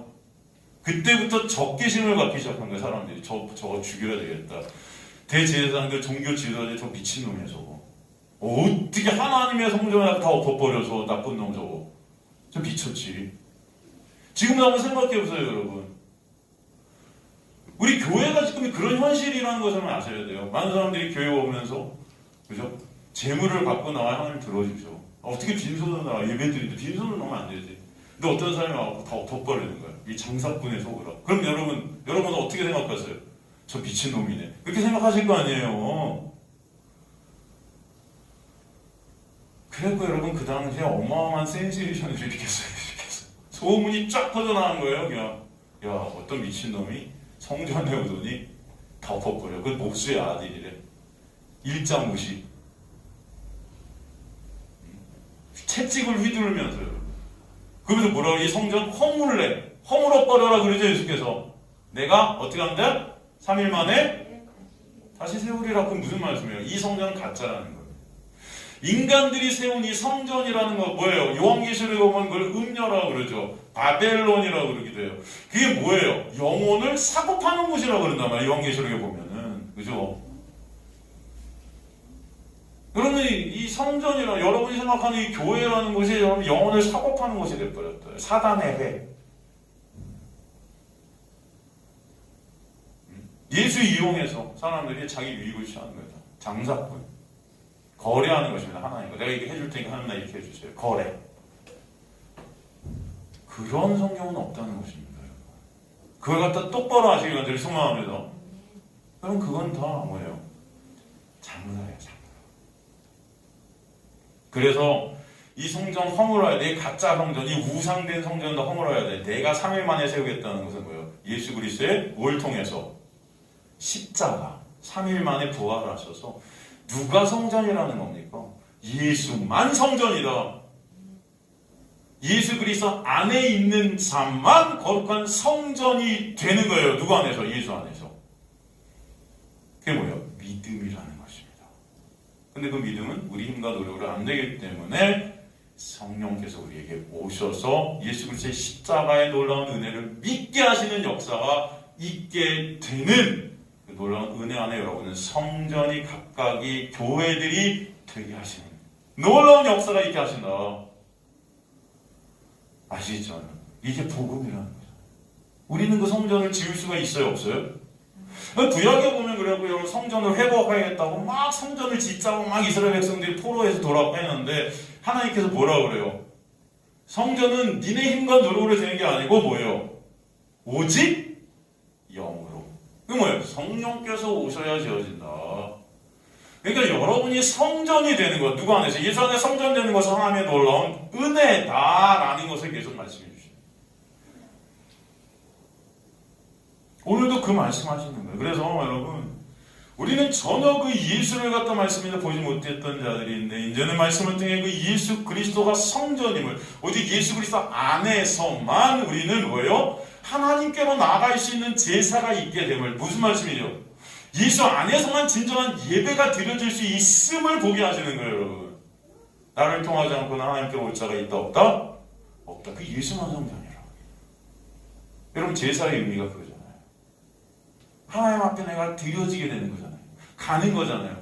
그때부터 적개심을 갖기 시작한 거예요. 사람들이 저거 죽여야 되겠다. 대제사장들, 종교 지도자들 저 미친놈이야 저거. 어떻게 하나님의 성전을 다 엎어버려서 나쁜 놈 저거. 저 미쳤지. 지금 한번 생각해보세요 여러분. 우리 교회가 지금 그런 현실이라는 것을 아셔야 돼요. 많은 사람들이 교회 오면서 그죠? 재물을 갖고 나와 하나님 들어주죠. 어떻게 빈손으로 나와 예배드리는데 빈손으로 나오면 안 되지. 근데 어떤 사람이 와서 다 덮어버리는 거야. 이 장사꾼의 속으로. 그럼 여러분은 어떻게 생각하세요? 저 미친놈이네. 그렇게 생각하실 거 아니에요. 그래서 여러분 그 당시에 어마어마한 센세이션을 일으켰어요. 소문이 쫙 퍼져나간 거예요. 그냥 야 어떤 미친놈이 성전에 오더니 다 엎어버려. 그 목수의 아들이래. 일자 무시. 채찍을 휘두르면서요. 그러면서 뭐라고 이 성전 허물어버려라 그러죠 예수께서. 내가 어떻게 한대? 3일 만에 다시 세우리라. 그건 무슨 말씀이에요? 이 성전은 가짜라는 거예요. 인간들이 세운 이 성전이라는 건 뭐예요? 요한계시록에 보면 그걸 음녀라고 그러죠. 바벨론이라고 그러기도 해요. 그게 뭐예요? 영혼을 사고 파는 곳이라고 그런단 말이에요. 요한계시록에 보면은. 그죠? 여러분 이 성전이라 여러분이 생각하는 이 교회라는 곳이 여러분 영혼을 사고 파는 곳이 돼버렸어요. 사단의 회. 예수 이용해서 사람들이 자기 유익을 취하는 거예요. 장사꾼. 거래하는 것입니다. 하나님과. 내가 이렇게 해줄 테니까 하나님 나 이렇게 해주세요. 거래. 그런 성경은 없다는 것입니다. 그걸 갖다 똑바로 하시기 간절히 소망합니다. 그럼 그건 다 뭐예요? 장사예요. 장사. 그래서 이 성전 허물어야 돼. 가짜 성전, 이 우상된 성전도 허물어야 돼. 내가 3일 만에 세우겠다는 것은 뭐예요? 예수 그리스도의 뭘 통해서? 십자가. 3일 만에 부활하셔서 누가 성전이라는 겁니까? 예수만 성전이다. 예수 그리스도 안에 있는 자만 거룩한 성전이 되는 거예요. 누구 안에서? 예수 안에서. 그게 뭐예요? 믿음이라는 것입니다. 근데 그 믿음은 우리 힘과 노력으로 안 되기 때문에 성령께서 우리에게 오셔서 예수 그리스도의 십자가의 놀라운 은혜를 믿게 하시는 역사가 있게 되는 그 놀라운 은혜 안에 여러분은 성전이 각각이 교회들이 되게 하시는 놀라운 역사가 있게 하신다. 아시죠? 이게 복음이라는 거죠. 우리는 그 성전을 지을 수가 있어요? 없어요? 구약에 보면 그래갖고 여러분 성전을 회복하겠다고 막 성전을 짓자고 막 이스라엘 백성들이 포로에서 돌아오고 했는데 하나님께서 뭐라고 그래요? 성전은 니네 힘과 노력으로 되는 게 아니고 뭐예요? 오직 영으로. 그게 뭐예요? 성령께서 오셔야 지어진다. 그러니까 여러분이 성전이 되는 것, 누구 안에서? 예수 안에 성전 되는 것은 하나님의 놀라운 은혜다라는 것을 계속 말씀해 주십니다. 오늘도 그 말씀하시는 거예요. 그래서 여러분, 우리는 전혀 그 예수를 갖다 말씀에서 보지 못했던 자들인데 이제는 말씀을 통해 그 예수 그리스도가 성전임을, 오직 예수 그리스도 안에서만 우리는 뭐예요? 하나님께로 나아갈 수 있는 제사가 있게 됨을. 무슨 말씀이죠? 예수 안에서만 진정한 예배가 드려질 수 있음을 보게 하시는 거예요, 여러분. 나를 통하지 않고는 하나님께 올 자가 있다, 없다? 없다. 그 예수만 성전이라. 여러분, 제사의 의미가 그거잖아요. 하나님 앞에 내가 드려지게 되는 거잖아요. 가는 거잖아요.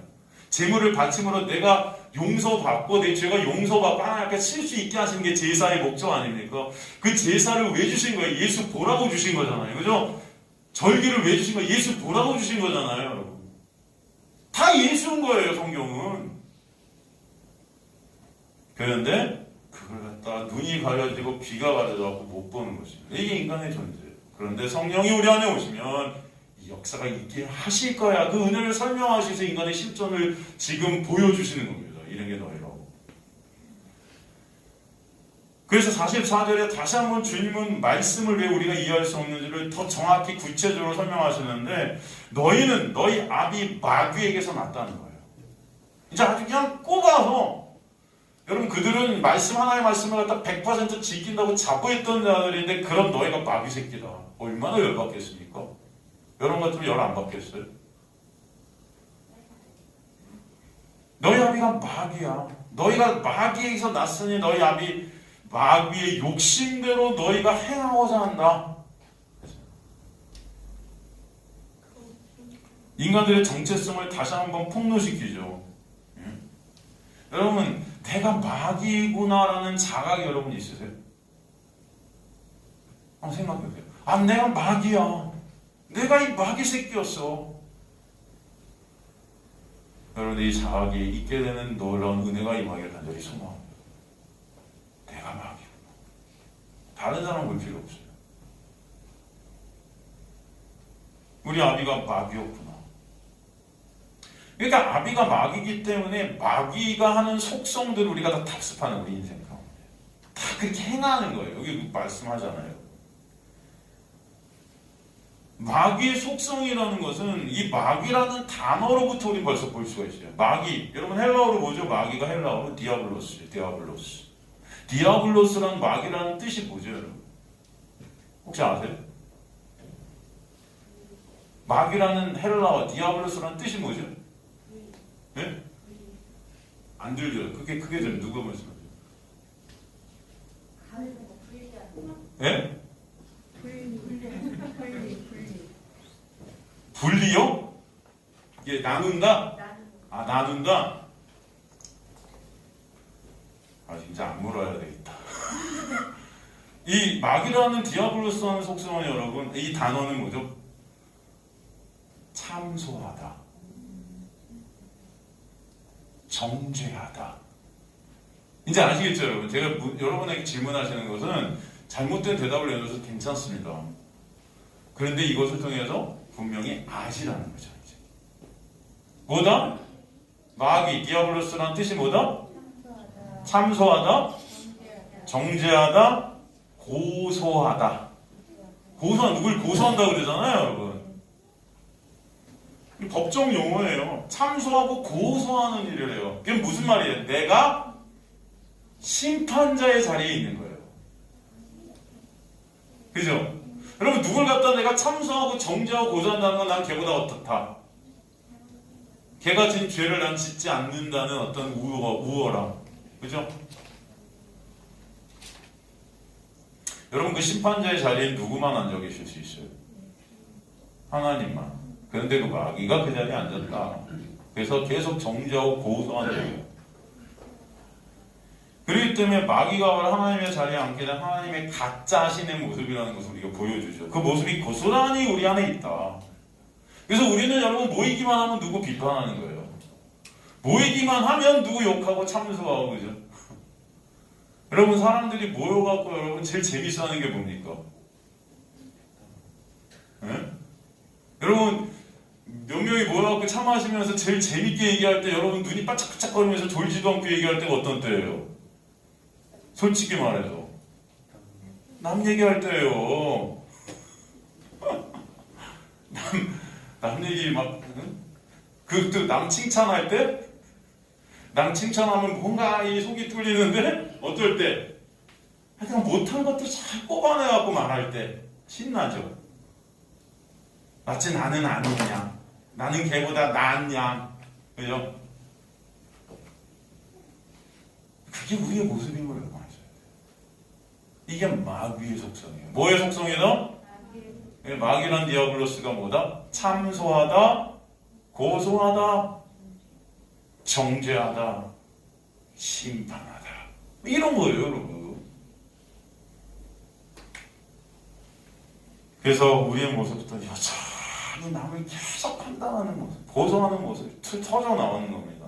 재물을 바침으로 내가 용서받고 내 죄가 용서받고 하나님 앞에 칠 수 있게 하시는 게 제사의 목적 아닙니까? 그 제사를 왜 주신 거예요? 예수 보라고 주신 거잖아요. 그죠? 절기를 왜 주신 거예요? 예수 보라고 주신 거잖아요, 여러분. 다 예수인 거예요, 성경은. 그런데 그걸 갖다가 눈이 가려지고 귀가 가려져갖고 못 보는 것입니다. 이게 인간의 존재예요. 그런데 성령이 우리 안에 오시면 이 역사가 있게 하실 거야. 그 은혜를 설명하셔서 인간의 실존을 지금 보여주시는 겁니다. 이런 게 너희라고. 그래서 44절에 다시 한번 주님은 말씀을 왜 우리가 이해할 수 없는지를 더 정확히 구체적으로 설명하시는데, 너희는 너희 아비 마귀에게서 났다는 거예요. 이제 아주 그냥 꼽아서, 여러분 그들은 말씀 하나의 말씀을 갖다 100% 지킨다고 자부했던 자들인데, 그럼 너희가 마귀 새끼다. 얼마나 열받겠습니까? 여러분 같으면 열 안 받겠어요? 너희 아비가 마귀야. 너희가 마귀에서 났으니 너희 아비 마귀의 욕심대로 너희가 행하고자 한다. 인간들의 정체성을 다시 한번 폭로시키죠. 여러분, 내가 마귀구나라는 자각이 여러분 있으세요? 한번 생각해보세요. 아, 내가 마귀야. 내가 이 마귀 새끼였어. 여러분, 이 자각이 있게 되는 놀라운 은혜가 임하기를 간절히 소망합니다. 내가 마귀구나. 다른 사람 볼 필요 없어요. 우리 아비가 마귀였구나. 그러니까 아비가 마귀이기 때문에 마귀가 하는 속성들을 우리가 다 답습하는 우리 인생 가운데 다 그렇게 행하는 거예요. 여기 말씀하잖아요. 마귀의 속성이라는 것은 이 마귀라는 단어로부터 우리 벌써 볼 수가 있어요. 마귀, 여러분 헬라어로 뭐죠? 마귀가 헬라어로 디아블로스예요. 디아블로스. 디아블로스라는 마귀라는 뜻이 뭐죠, 여러분? 혹시 아세요? 마귀라는 헬라어 디아블로스라는 뜻이 뭐죠? 네? 안 들려요. 그게 좀 누가 말씀하세요? 네? 분리요? 이게 나눈다? 아, 나눈다? 아, 진짜 안 물어야 되겠다. 이 마귀라는 디아블로스라는 속성은 여러분, 이 단어는 뭐죠? 참소하다, 정죄하다. 이제 아시겠죠, 여러분? 제가 여러분에게 질문하시는 것은 잘못된 대답을 내줘서 괜찮습니다. 그런데 이것을 통해서 분명히 아시라는 거죠. 이제. 뭐다? 마귀, 디아블로스라는 뜻이 뭐다? 참소하다, 정죄하다, 고소하다. 고소한, 누굴 고소한다 그러잖아요, 여러분. 법정 용어예요. 참소하고 고소하는 일을 해요. 그게 무슨 말이에요? 내가 심판자의 자리에 있는 거예요. 그죠? 여러분, 누굴 갖다 내가 참소하고 정죄하고 고소한다는 건 난 걔보다 어떻다. 걔가 진 죄를 난 짓지 않는다는 어떤 우월함. 그죠? 여러분, 그 심판자의 자리에 누구만 앉아 계실 수 있어요? 하나님만. 그런데 그 마귀가 그 자리에 앉았다. 그래서 계속 정죄하고 고소하는 거예요. 그렇기 때문에 마귀가 하나님의 자리에 앉게 된 하나님의 가짜 신의 모습이라는 것을 우리가 보여주죠. 그 모습이 고스란히 우리 안에 있다. 그래서 우리는 여러분 모이기만 하면 누구 비판하는 거예요. 모이기만 하면 누구 욕하고 참소하고, 그죠? 여러분, 사람들이 모여갖고 여러분 제일 재밌어 하는 게 뭡니까? 네? 여러분, 몇 명이 모여갖고 차 마시면서 제일 재밌게 얘기할 때 여러분 눈이 바짝바짝거리면서 졸지도 않고 얘기할 때가 어떤 때예요? 솔직히 말해서 남 얘기할 때예요. 남 얘기 막 그 남 칭찬할 때? 남 칭찬하면 뭔가 이 속이 뚫리는데 어떨 때? 하여튼 못한 것도 잘 뽑아내갖고 말할 때 신나죠. 마치 나는 아닌 양, 나는 걔보다 나은 양, 그죠? 그게 우리의 모습임을 알고 있어요. 이게 마귀의 속성이에요. 뭐의 속성이다? 마귀란 디아블로스가 뭐다? 참소하다, 고소하다, 정죄하다, 심판하다. 이런 거예요, 여러분. 그래서 우리의 모습부터 여전히 남을 계속 판단하는 모습, 고소하는 모습이 터져 나오는 겁니다.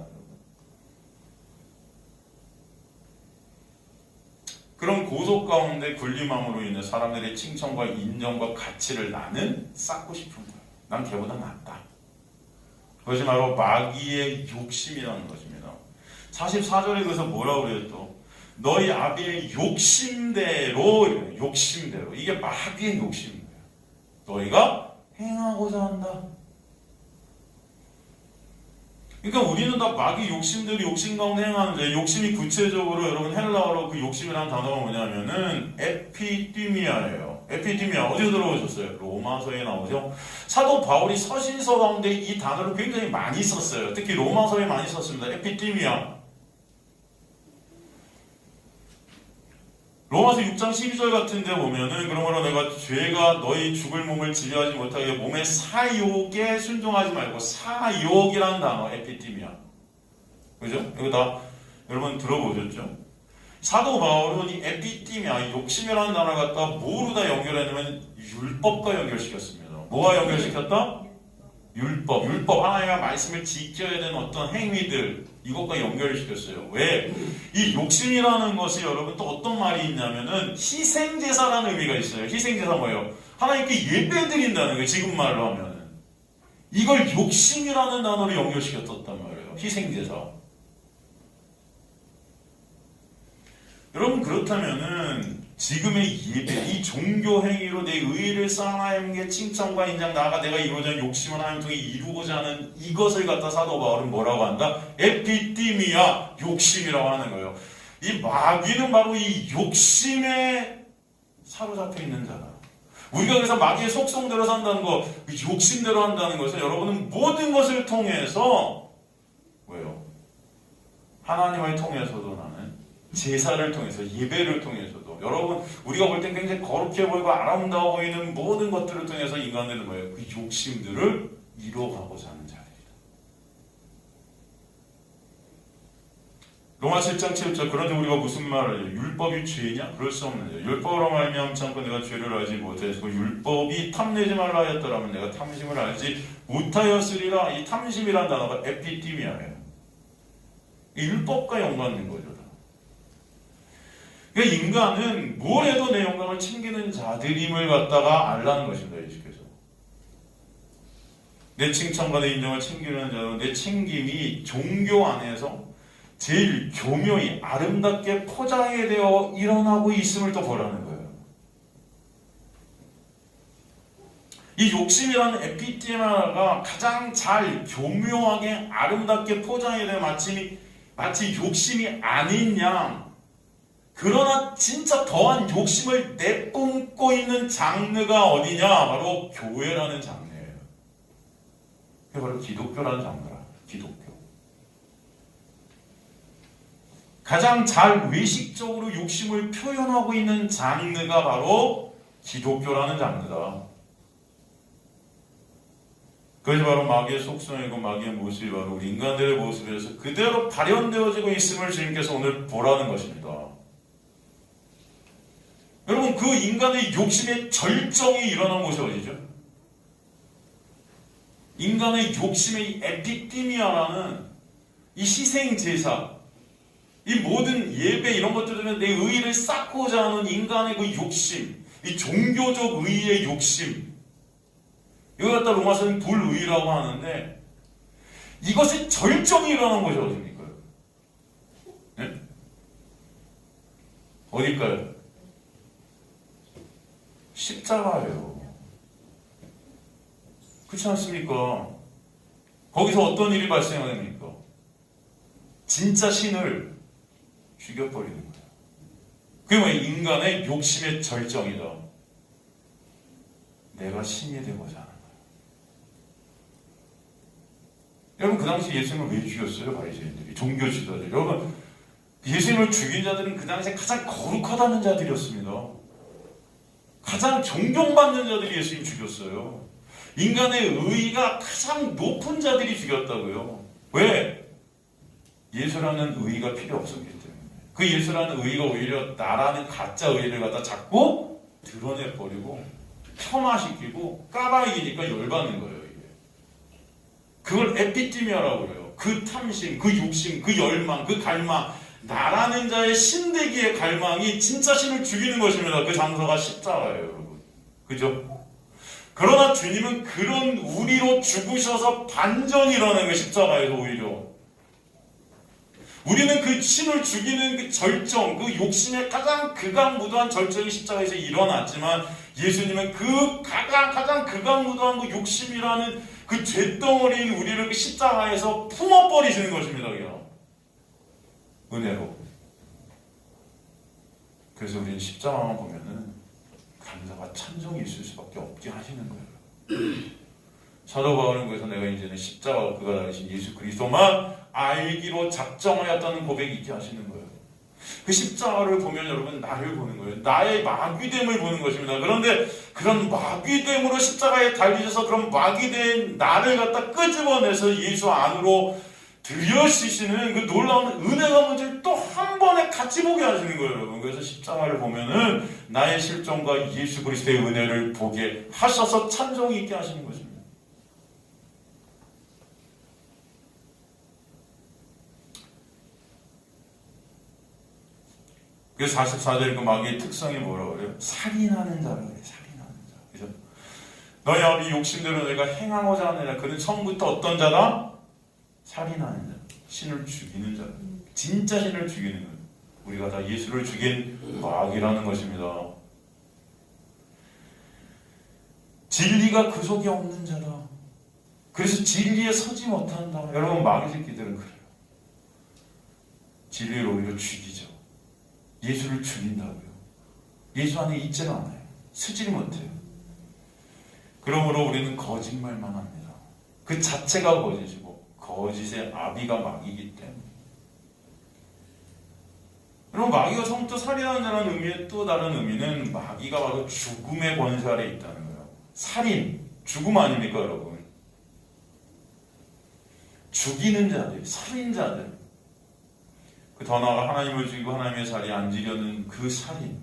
그런 고소 가운데 군림함으로 인해 사람들의 칭찬과 인정과 가치를 나는 쌓고 싶은 거예요. 난 걔보다 낫다. 그것이 바로 마귀의 욕심이라는 것입니다. 44절에 그래서 뭐라고 그래요 또? 너희 아비의 욕심대로, 욕심대로. 이게 마귀의 욕심이에요. 너희가 행하고자 한다. 그러니까 우리는 다 마귀 욕심대로 욕심 가운데 행하는데, 욕심이 구체적으로 여러분 헬라어로 그 욕심이라는 단어가 뭐냐면은 에피디미아예요. 에피디미아 어디서 들어보셨어요? 로마서에 나오죠. 사도 바울이 서신서 가운데 이 단어를 굉장히 많이 썼어요. 특히 로마서에 많이 썼습니다. 에피디미아. 로마서 6장 12절 같은 데 보면은 그러므로 내가 죄가 너희 죽을 몸을 지배하지 못하게 몸의 사욕에 순종하지 말고, 사욕이라는 단어 에피디미아. 그죠? 이거 다 여러분 들어보셨죠? 사도 바울은 이 에피디미아, 욕심이라는 단어를 갖다 뭐로 다 연결했냐면 율법과 연결시켰습니다. 뭐와 연결시켰다? 율법. 하나님의 말씀을 지켜야 되는 어떤 행위들, 이것과 연결시켰어요. 왜? 이 욕심이라는 것이 여러분 또 어떤 말이 있냐면은 희생제사라는 의미가 있어요. 희생제사 뭐예요? 하나님께 예배 드린다는 거예요. 지금 말로 하면은. 이걸 욕심이라는 단어로 연결시켰단 말이에요. 희생제사. 여러분 그렇다면은 지금의 예배, 이 종교 행위로 내 의의를 쌓아 하나님께 칭찬과 인정, 나아가 내가 이루어진 욕심을 하나님 통해 이루고자 하는 이것을 갖다 사도 바울은 뭐라고 한다? 에피디미아, 욕심이라고 하는 거예요. 이 마귀는 바로 이 욕심에 사로잡혀 있는 자다. 우리가 그래서 마귀의 속성대로 산다는 거, 욕심대로 한다는 것은 여러분은 모든 것을 통해서 왜요? 하나님을 통해서도 나는 제사를 통해서, 예배를 통해서도, 여러분 우리가 볼 땐 굉장히 거룩해 보이고 아름다워 보이는 모든 것들을 통해서 인간들은 뭐예요? 그 욕심들을 이뤄가고자 하는 자들이다. 로마 7장 7절. 그런데 우리가 무슨 말을 해요? 율법이 죄냐? 그럴 수 없는 자. 율법으로 말미암지 않고 내가 죄를 알지 못해서, 율법이 탐내지 말라 하였더라면 내가 탐심을 알지 못하였으리라. 이 탐심이라는 단어가 에피디미아예요. 이 율법과 연관된 거죠. 그러니까 인간은 뭘 해도 내 영광을 챙기는 자들임을 갖다가 알라는 것입니다. 예수께서. 내 칭찬과 내 인정을 챙기는 자로, 내 챙김이 종교 안에서 제일 교묘히 아름답게 포장되어 일어나고 있음을 또 보라는 거예요. 이 욕심이라는 에피디미아가 가장 잘 교묘하게 아름답게 포장이 되어 마치 욕심이 아닌 양, 그러나 진짜 더한 욕심을 내뿜고 있는 장르가 어디냐? 바로 교회라는 장르예요. 그게 바로 기독교라는 장르라. 기독교. 가장 잘 외식적으로 욕심을 표현하고 있는 장르가 바로 기독교라는 장르다. 그것이 바로 마귀의 속성이고 마귀의 모습이 바로 우리 인간들의 모습에서 그대로 발현되어지고 있음을 주님께서 오늘 보라는 것입니다. 여러분 그 인간의 욕심의 절정이 일어난 곳이 어디죠? 인간의 욕심의 에피디미아라는 이 희생제사, 이 모든 예배 이런 것들은 내 의의를 쌓고자 하는 인간의 그 욕심, 이 종교적 의의의 욕심, 이걸 갖다 로마서는 불의라고 하는데, 이것의 절정이 일어난 것이 어디입니까? 네? 어딜까요? 십자가예요. 그렇지 않습니까? 거기서 어떤 일이 발생합니까? 진짜 신을 죽여버리는 거예요. 그게 뭐예요? 인간의 욕심의 절정이다. 내가 신이 되고자 하는 거예요. 여러분 그 당시 예수님을 왜 죽였어요? 바리새인들이, 종교 지도자들. 여러분 예수님을 죽인 자들은 그 당시에 가장 거룩하다는 자들이었습니다. 가장 존경받는 자들이 예수님 죽였어요. 인간의 의의가 가장 높은 자들이 죽였다고요. 왜? 예수라는 의의가 필요 없었기 때문에. 그 예수라는 의의가 오히려 나라는 가짜 의의를 갖다 자꾸 드러내버리고 폄하시키고 까발리니까 열받는 거예요. 이게. 그걸 에피디미아라고 그래요. 그 탐심, 그 욕심, 그 열망, 그 갈망, 나라는 자의 신되기의 갈망이 진짜 신을 죽이는 것입니다. 그 장소가 십자가예요, 여러분. 그죠? 그러나 주님은 그런 우리로 죽으셔서 반전이 일어나는 거예요, 십자가에서 오히려. 우리는 그 신을 죽이는 그 절정, 그 욕심의 가장 극악무도한 절정이 십자가에서 일어났지만, 예수님은 그 가장 극악무도한 그 욕심이라는 그 죄덩어리인 우리를 그 십자가에서 품어버리시는 것입니다, 그냥. 은혜로. 그래서 우리는 십자가만 보면은 감사가 찬송이 있을 수밖에 없게 하시는 거예요. 사도 바울은 그래서 내가 이제는 십자가와 그가 달리신 예수 그리스도만 알기로 작정하였다는 고백이 있게 하시는 거예요. 그 십자가를 보면 여러분 나를 보는 거예요. 나의 마귀됨을 보는 것입니다. 그런데 그런 마귀됨으로 십자가에 달리셔서 그런 마귀된 나를 갖다 끄집어내서 예수 안으로 들여시시는 그 놀라운 은혜가 문제를 또 한 번에 같이 보게 하시는 거예요, 여러분. 그래서 십자가를 보면은 나의 실종과 예수 그리스도의 은혜를 보게 하셔서 찬송이 있게 하시는 것입니다. 그래서 44절 그 마귀의 특성이 뭐라고 그래요? 살인하는 자라고 그래요. 살인하는 자. 그래서 너희 아비 욕심대로 너희가 행하고자 하느냐. 그는 처음부터 어떤 자다? 살인하는 자. 신을 죽이는 자. 진짜 신을 죽이는 거예요. 우리가 다 예수를 죽인 마귀라는 것입니다. 진리가 그 속에 없는 자다. 그래서 진리에 서지 못한다. 여러분 마귀 새끼들은 그래요. 진리를 오히려 죽이죠. 예수를 죽인다고요. 예수 안에 있지가 않아요. 서지 못해요. 그러므로 우리는 거짓말만 합니다. 그 자체가 거짓이고 거짓의 아비가 마귀이기 때문에. 그럼 마귀가 처음부터 살인하는 자라는 의미의 또 다른 의미는 마귀가 바로 죽음의 권세 아래 있다는 거예요. 살인, 죽음 아닙니까 여러분? 죽이는 자들, 살인자들. 더 나아가 하나님을 죽이고 하나님의 자리에 앉으려는 그 살인.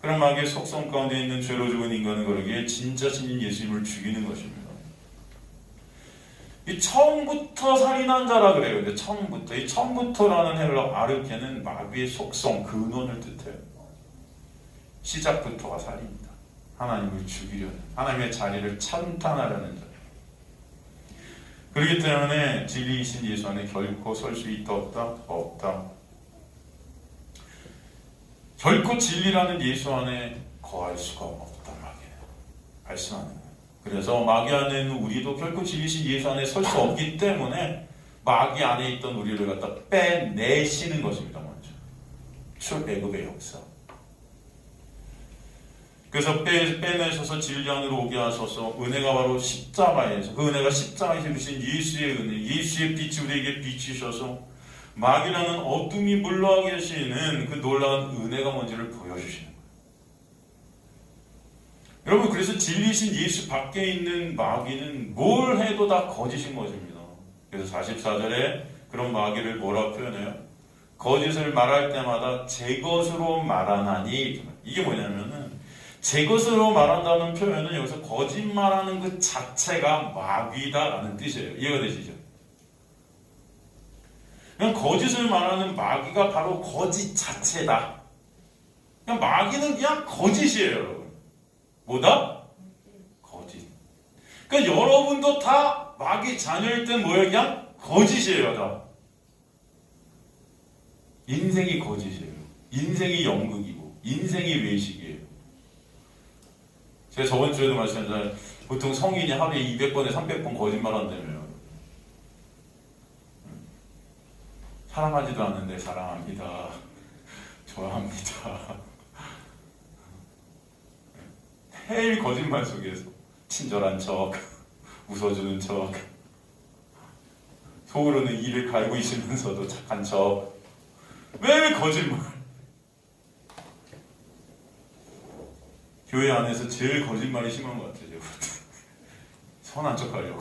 그런 마귀의 속성 가운데 있는 죄로 죽은 인간은 그러기에 진짜 신인 예수님을 죽이는 것입니다. 이 처음부터 살인한 자라 그래요. 근데 처음부터. 이 처음부터라는 헬러 아르케는 마귀의 속성, 근원을 뜻해요. 시작부터가 살인이다. 하나님을 죽이려는, 하나님의 자리를 찬탄하려는 자. 그렇기 때문에 진리이신 예수 안에 결코 설 수 있다 없다? 없다. 결코 진리라는 예수 안에 거할 수가 없다. 마귀는 말씀하는 거예요. 그래서 마귀 안에 있는 우리도 결코 진리신 예수 안에 설 수 없기 때문에 마귀 안에 있던 우리를 갖다 빼내시는 것입니다. 먼저 출애굽의 역사. 그래서 빼내셔서 진리 안으로 오게 하셔서 은혜가 바로 십자가에서 그 은혜가 십자가에서 주신 예수의 은혜, 예수의 빛이 우리에게 비치셔서 마귀라는 어둠이 물러가 계시는 그 놀라운 은혜가 뭔지를 보여주시는 거예요. 여러분 그래서 진리신 예수 밖에 있는 마귀는 뭘 해도 다 거짓인 것입니다. 그래서 44절에 그런 마귀를 뭐라고 표현해요? 거짓을 말할 때마다 제 것으로 말하나니. 이게 뭐냐면은 제 것으로 말한다는 표현은 여기서 거짓말하는 그 자체가 마귀다라는 뜻이에요. 이해가 되시죠? 그냥 거짓을 말하는 마귀가 바로 거짓 자체다. 그냥 마귀는 그냥 거짓이에요, 여러분. 뭐다? 거짓. 그러니까 여러분도 다 마귀 자녀일 땐 뭐예요? 그냥 거짓이에요, 다. 인생이 거짓이에요. 인생이 연극이고, 인생이 외식이에요. 제가 저번 주에도 말씀드렸잖아요. 보통 성인이 하루에 200번에 300번 거짓말 한다며요. 사랑하지도 않는데 사랑합니다. 좋아합니다. 매일 거짓말 속에서 친절한 척, 웃어주는 척, 속으로는 이를 갈고 있으면서도 착한 척, 매일 거짓말. 교회 안에서 제일 거짓말이 심한 것 같아요. 선한 척 하려고.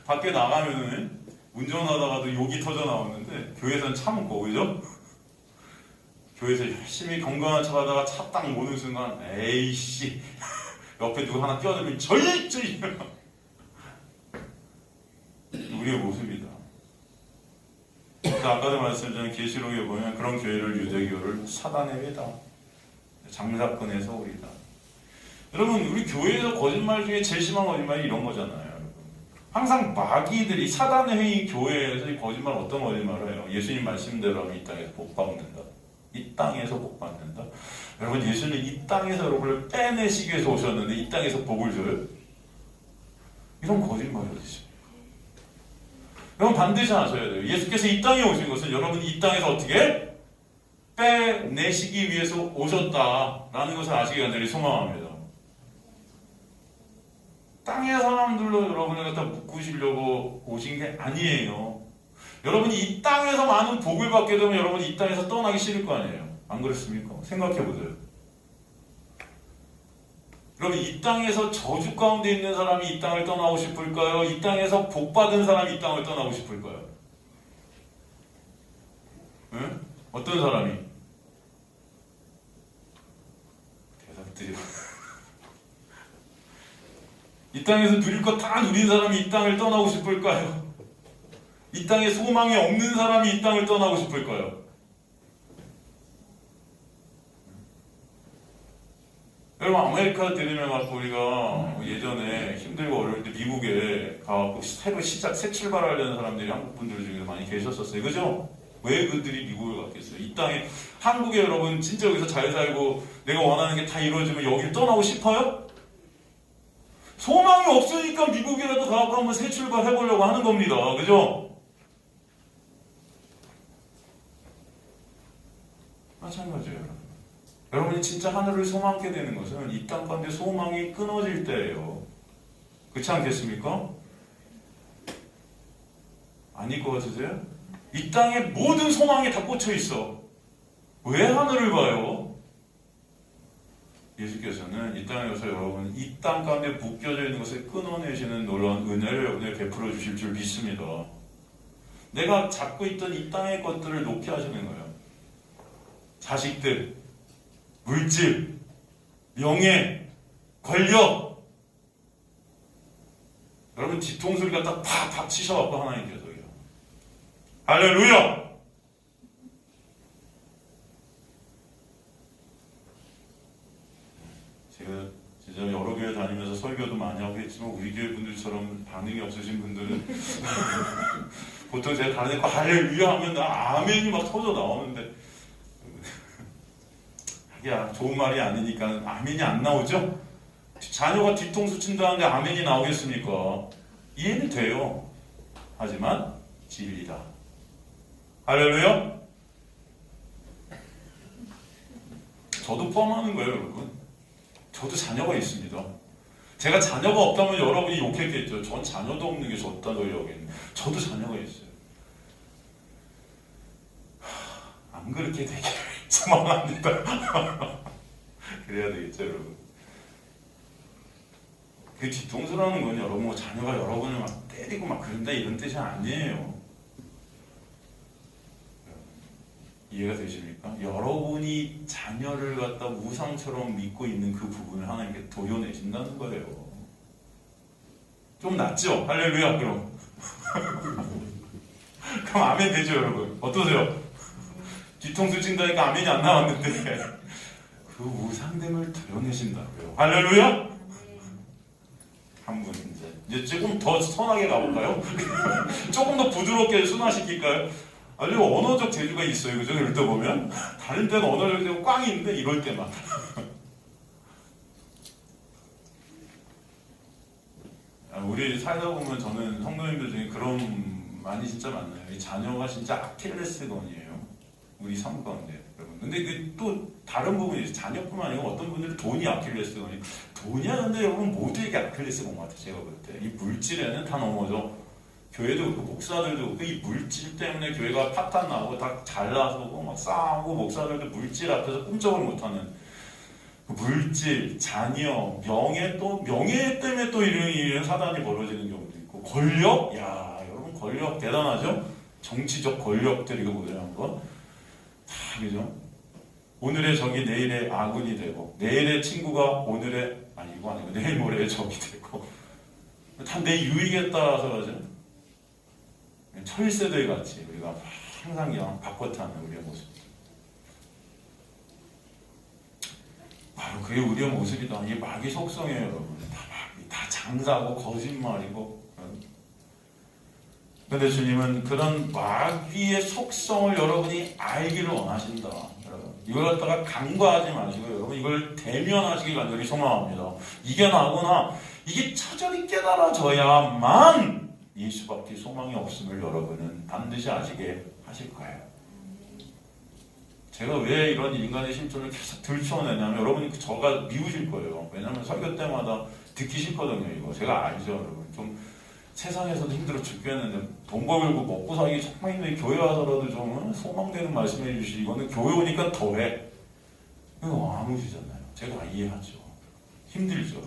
밖에 나가면은 운전하다가도 욕이 터져 나오는데 교회에서는 참고, 그죠? 교회에서 열심히 건강한 척 하다가 차 딱 모는 순간 에이씨 옆에 누구 하나 끼어들면 저이 우리의 모습이다. 아까도 말씀드린 계시록에 보면 그런 교회를 유대교를 사단의 회다, 장사꾼의 소울이다. 여러분 우리 교회에서 거짓말 중에 제일 심한 거짓말이 이런 거잖아요. 항상 마귀들이 사단의 회의 교회에서 이 거짓말 어떤 거짓말을 해요? 예수님 말씀대로 하면 이 땅에서 복 받는다. 이 땅에서 복 받는다. 여러분 예수님 이 땅에서 여러분을 빼내시기 위해서 오셨는데 이 땅에서 복을 줘요? 이런 거짓말이 어디 있습니까? 여러분 반드시 아셔야 돼요. 예수께서 이 땅에 오신 것은 여러분이 이 땅에서 어떻게? 빼내시기 위해서 오셨다라는 것을 아시기 간절히 소망합니다. 땅의 사람들로 여러분을 갖다 묶으시려고 오신 게 아니에요. 여러분이 이 땅에서 많은 복을 받게 되면 여러분이 이 땅에서 떠나기 싫을 거 아니에요. 안 그렇습니까? 생각해 보세요. 여러분 이 땅에서 저주 가운데 있는 사람이 이 땅을 떠나고 싶을까요? 이 땅에서 복 받은 사람이 이 땅을 떠나고 싶을까요? 응? 어떤 사람이? 대답드려. 이 땅에서 누릴 거 다 누린 사람이 이 땅을 떠나고 싶을까요? 이 땅에 소망이 없는 사람이 이 땅을 떠나고 싶을까요? 여러분 아메리카 드림을 갖고 우리가 예전에 힘들고 어려울 때 미국에 가갖고 새로 새 출발하려는 사람들이 한국 분들 중에서 많이 계셨었어요. 그죠? 왜 그들이 미국을 갔겠어요? 이 땅에 한국에 여러분 진짜 여기서 잘 살고 내가 원하는 게 다 이루어지면 여기를 떠나고 싶어요? 소망이 없으니까 미국이라도 가갖고 한번 새 출발해보려고 하는 겁니다. 그죠? 마찬가지예요. 여러분. 여러분이 진짜 하늘을 소망하게 되는 것은 이 땅 가운데 소망이 끊어질 때예요. 그렇지 않겠습니까? 아닐 것 같으세요? 이 땅에 모든 소망이 다 꽂혀 있어. 왜 하늘을 봐요? 예수께서는 이 땅에 와서 여러분 이 땅 가운데 묶여져 있는 것을 끊어내시는 놀라운 은혜를 여러분에게 베풀어 주실 줄 믿습니다. 내가 잡고 있던 이 땅의 것들을 놓게 하시는 거예요. 자식들, 물질, 명예, 권력. 여러분 뒤통수를 갖다 팍팍 치셔갖고 하나님께서요. 할렐루야! 제가 진짜 여러 교회 다니면서 설교도 많이 하고 했지만 우리 교회 분들처럼 반응이 없으신 분들은 보통 제가 다른 데 할렐루야 하면 아멘이 막 터져 나오는데 야, 좋은 말이 아니니까 아멘이 안 나오죠? 자녀가 뒤통수 친다는데 아멘이 나오겠습니까? 이해는 돼요. 하지만 진리다. 할렐루야? 저도 포함하는 거예요, 여러분. 저도 자녀가 있습니다. 제가 자녀가 없다면 여러분이 욕했겠죠. 전 자녀도 없는 게 좋다고 여기는. 저도 자녀가 있어요. 안 그렇게 되길 소망합니다. 그래야 되겠죠, 여러분. 그 뒤통수라는 건 여러분 뭐 자녀가 여러분을 막 때리고 막 그런다 이런 뜻이 아니에요. 이해가 되십니까? 여러분이 자녀를 갖다 우상처럼 믿고 있는 그 부분을 하나님께 도려내신다는 거예요. 좀 낫죠? 할렐루야, 그럼. 그럼 아멘 되죠, 여러분? 어떠세요? 뒤통수 친다니까 아멘이 안 나왔는데 그 우상됨을 드러내신다고요. 할렐루야? 한 분 이제 조금 더 선하게 가볼까요? 조금 더 부드럽게 순화시킬까요? 아주 언어적 재주가 있어요. 그죠? 이럴 때 보면 다른 때는 언어적 재주가 꽝이 있는데 이럴 때만 우리 살다 보면 저는 성도님들 중에 그런 많이 진짜 많아요. 이 자녀가 진짜 아킬레스건이에요. 우리 삶 가운데 여러분. 근데 그 또 다른 부분이 있어요. 자녀뿐만 아니고 어떤 분들은 돈이 아킬레스건이 돈이야. 근데 여러분 모두에게 아킬레스건 같아요. 제가 볼 때 이 물질에는 다 넘어져. 교회도 그렇고 목사들도 그렇고 이 물질 때문에 교회가 파탄 나고 다 잘나서고 막 싸우고 목사들도 물질 앞에서 꿈쩍을 못하는 그 물질, 자녀, 명예 또 명예 때문에 또 이런 사단이 벌어지는 경우도 있고 권력, 야 여러분 권력 대단하죠? 정치적 권력들 이거 보세요 한번 다 그죠? 오늘의 적이 내일의 아군이 되고 내일의 친구가 오늘의 아니 이거 아니고 내일 모레의 적이 되고 다 내 유익에 따라서 가죠. 철새들 같이 우리가 항상 그냥 바꿔타는 우리의 모습. 바로 그게 우리의 모습이다. 이게 마귀 속성이에요, 여러분. 다 장사고 거짓말이고. 근데 주님은 그런 마귀의 속성을 여러분이 알기를 원하신다. 여러분. 이걸 갖다가 간과하지 마시고 여러분 이걸 대면하시길 간절히 소망합니다. 이게 나구나. 이게 처절히 깨달아져야만 예수밖에 소망이 없음을 여러분은 반드시 아시게 하실 거예요. 제가 왜 이런 인간의 실존을 계속 들춰내냐면 여러분이 저가 미우실 거예요. 왜냐면 설교 때마다 듣기 싫거든요. 이거 제가 알죠, 여러분. 좀 세상에서도 힘들어 죽겠는데 돈 벌고 먹고 살기 정말 힘든데 교회 와서라도 좀 소망되는 말씀해 주시. 이거는 교회 오니까 더해. 이거 안 오시잖아요. 제가 이해하죠. 힘들죠.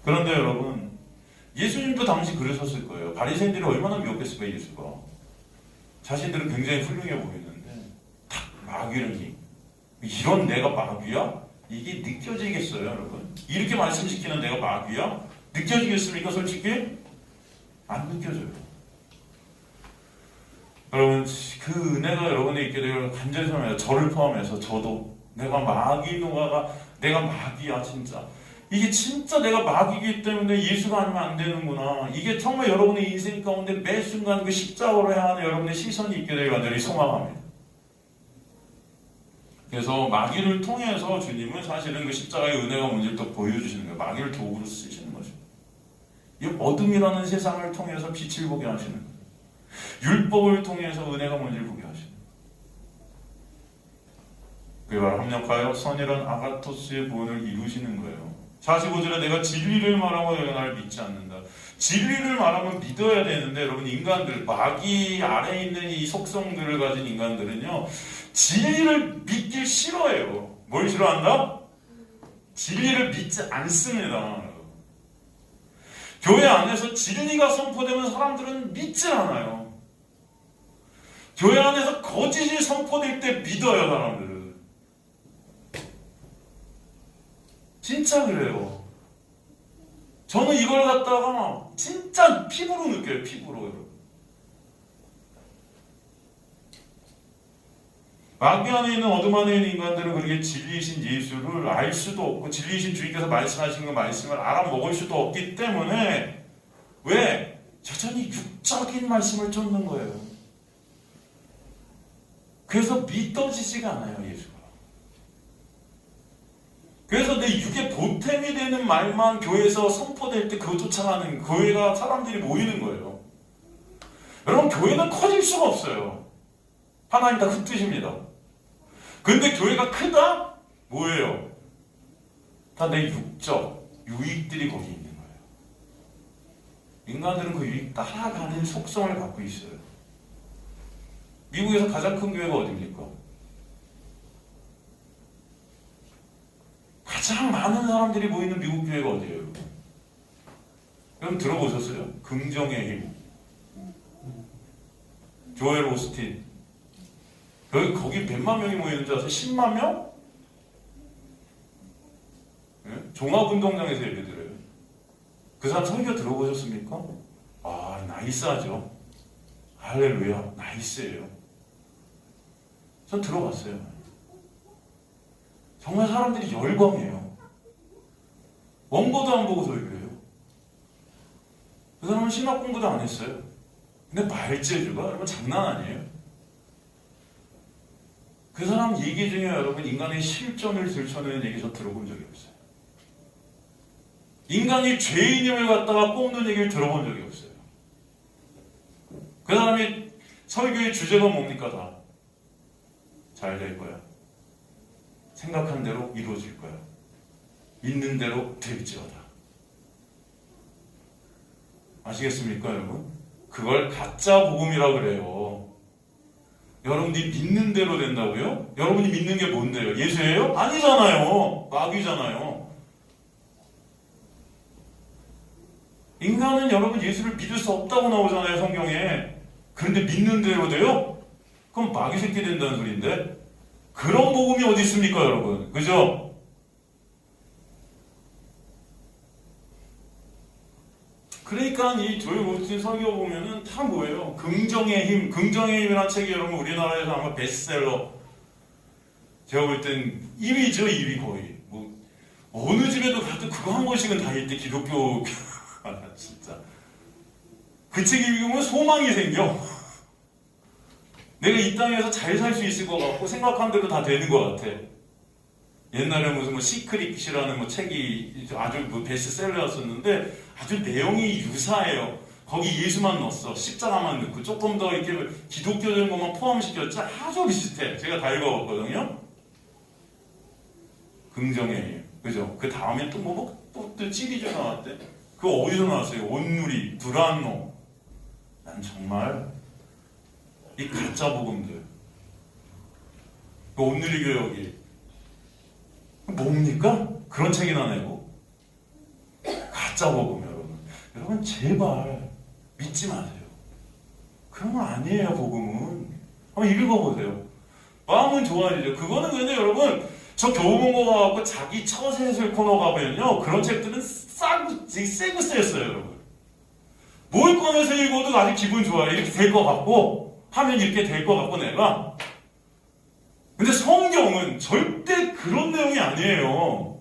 그런데 여러분, 예수님도 당시 그러셨을 거예요. 바리새인들이 얼마나 미웠겠어요, 예수가. 자신들은 굉장히 훌륭해 보이는데 딱 마귀라니. 이런 내가 마귀야? 이게 느껴지겠어요, 여러분? 이렇게 말씀시키는 내가 마귀야? 느껴지겠습니까, 솔직히? 안 느껴져요. 여러분, 그 은혜가 여러분에 있게 되길 간절히 소원해요. 저를 포함해서 저도 내가 마귀 노아가 내가 마귀야 진짜. 이게 진짜 내가 마귀이기 때문에 예수가 아니면 안 되는구나. 이게 정말 여러분의 인생 가운데 매 순간 그 십자가로 향하는 여러분의 시선이 있게 되길 간절히 소망합니다. 그래서 마귀를 통해서 주님은 사실은 그 십자가의 은혜가 뭔지를 또 보여주시는 거예요. 마귀를 도구로 쓰시는 거죠. 이 어둠이라는 세상을 통해서 빛을 보게 하시는 거예요. 율법을 통해서 은혜가 뭔지를 보게 하시는 거예요. 그게 바로 합력하여 선이란 아가토스의 구원을 이루시는 거예요. 45절에 내가 진리를 말하고 내가 나를 믿지 않는다. 진리를 말하면 믿어야 되는데 여러분 인간들, 마귀 아래에 있는 이 속성들을 가진 인간들은요 진리를 믿길 싫어해요. 뭘 싫어한다? 진리를 믿지 않습니다. 교회 안에서 진리가 선포되면 사람들은 믿지 않아요. 교회 안에서 거짓이 선포될 때 믿어요, 사람들은. 진짜 그래요. 저는 이걸 갖다가 진짜 피부로 느껴요. 피부로. 마귀 안에 있는 어둠 안에 있는 인간들은 그렇게 진리이신 예수를 알 수도 없고 진리이신 주님께서 말씀하신 그 말씀을 알아먹을 수도 없기 때문에 왜? 여전히 육적인 말씀을 쫓는 거예요. 그래서 믿어지지가 않아요, 예수가. 그래서 내 육의 보탬이 되는 말만 교회에서 선포될 때 그거 쫓아가는 교회가 사람들이 모이는 거예요. 여러분 교회는 커질 수가 없어요. 하나님 다 흩으십니다. 근데 교회가 크다? 뭐예요? 다 내 육적 유익들이 거기 있는 거예요. 인간들은 그 유익 따라가는 속성을 갖고 있어요. 미국에서 가장 큰 교회가 어디입니까? 가장 많은 사람들이 모이는 미국 교회가 어디예요? 여러분 들어보셨어요? 긍정의 힘. 조엘 오스틴. 거기 몇만 명이 모이는 줄 아세요? 10만 명? 네? 종합운동장에서 예배드려요. 그 사람 설교 들어보셨습니까? 아, 나이스하죠. 할렐루야, 나이스예요. 전 들어봤어요. 정말 사람들이 열광해요. 원고도 안 보고 설교해요. 그 사람은 신학 공부도 안 했어요. 근데 말재주가 여러분 장난 아니에요. 그 사람 얘기 중에 여러분 인간의 실존을 들춰내는 얘기 저 들어본 적이 없어요. 인간이 죄인임을 갖다가 꼽는 얘기를 들어본 적이 없어요. 그 사람이 설교의 주제가 뭡니까? 다 잘 될 거야. 생각한 대로 이루어질 거야. 있는 대로 될지어다. 아시겠습니까, 여러분? 그걸 가짜 복음이라 그래요. 여러분들이 믿는 대로 된다고요? 여러분이 믿는 게 뭔데요? 예수예요? 아니잖아요. 마귀잖아요. 인간은 여러분 예수를 믿을 수 없다고 나오잖아요, 성경에. 그런데 믿는 대로 돼요? 그럼 마귀 새끼 된다는 소리인데? 그런 복음이 어디 있습니까, 여러분? 그죠? 그러니까 이 조엘 오스틴 설교 보면은 다 뭐예요? 긍정의 힘, 긍정의 힘이라는 책이 여러분 우리나라에서 아마 베스트셀러. 제가 볼 땐 1위죠, 2위 거의. 뭐 어느 집에도 가도 그거 한 권씩은 다 있대, 기독교. 진짜. 그 책 읽으면 소망이 생겨. 내가 이 땅에서 잘 살 수 있을 것 같고 생각한 대로 다 되는 것 같아. 옛날에 무슨 뭐 시크릿이라는 뭐 책이 아주 뭐 베스트셀러였었는데 아주 내용이 유사해요. 거기 예수만 넣었어. 십자가만 넣고 조금 더 이렇게 기독교적인 것만 포함시켰지 아주 비슷해. 제가 다 읽어봤거든요. 긍정의 힘. 그죠? 그 다음에 또 또 찌리죠 나왔대. 그거 어디서 나왔어요? 온누리, 두란노. 난 정말 이 가짜 복음들. 그 온누리 교역이 뭡니까? 그런 책이나 내고 가짜 복음 여러분. 여러분 제발 믿지 마세요. 그런 건 아니에요. 복음은 한번 읽어보세요. 마음은 좋아지죠. 그거는 근데 여러분 저 교보문고 가갖고 자기 처세술 코너 가보면요 그런 책들은 세고 쎄였어요 여러분. 뭘 꺼내서 읽어도 아주 기분 좋아요. 이렇게 될 것 같고 하면 이렇게 될 것 같고 내가. 근데 성경은 절대 그런 내용이 아니에요.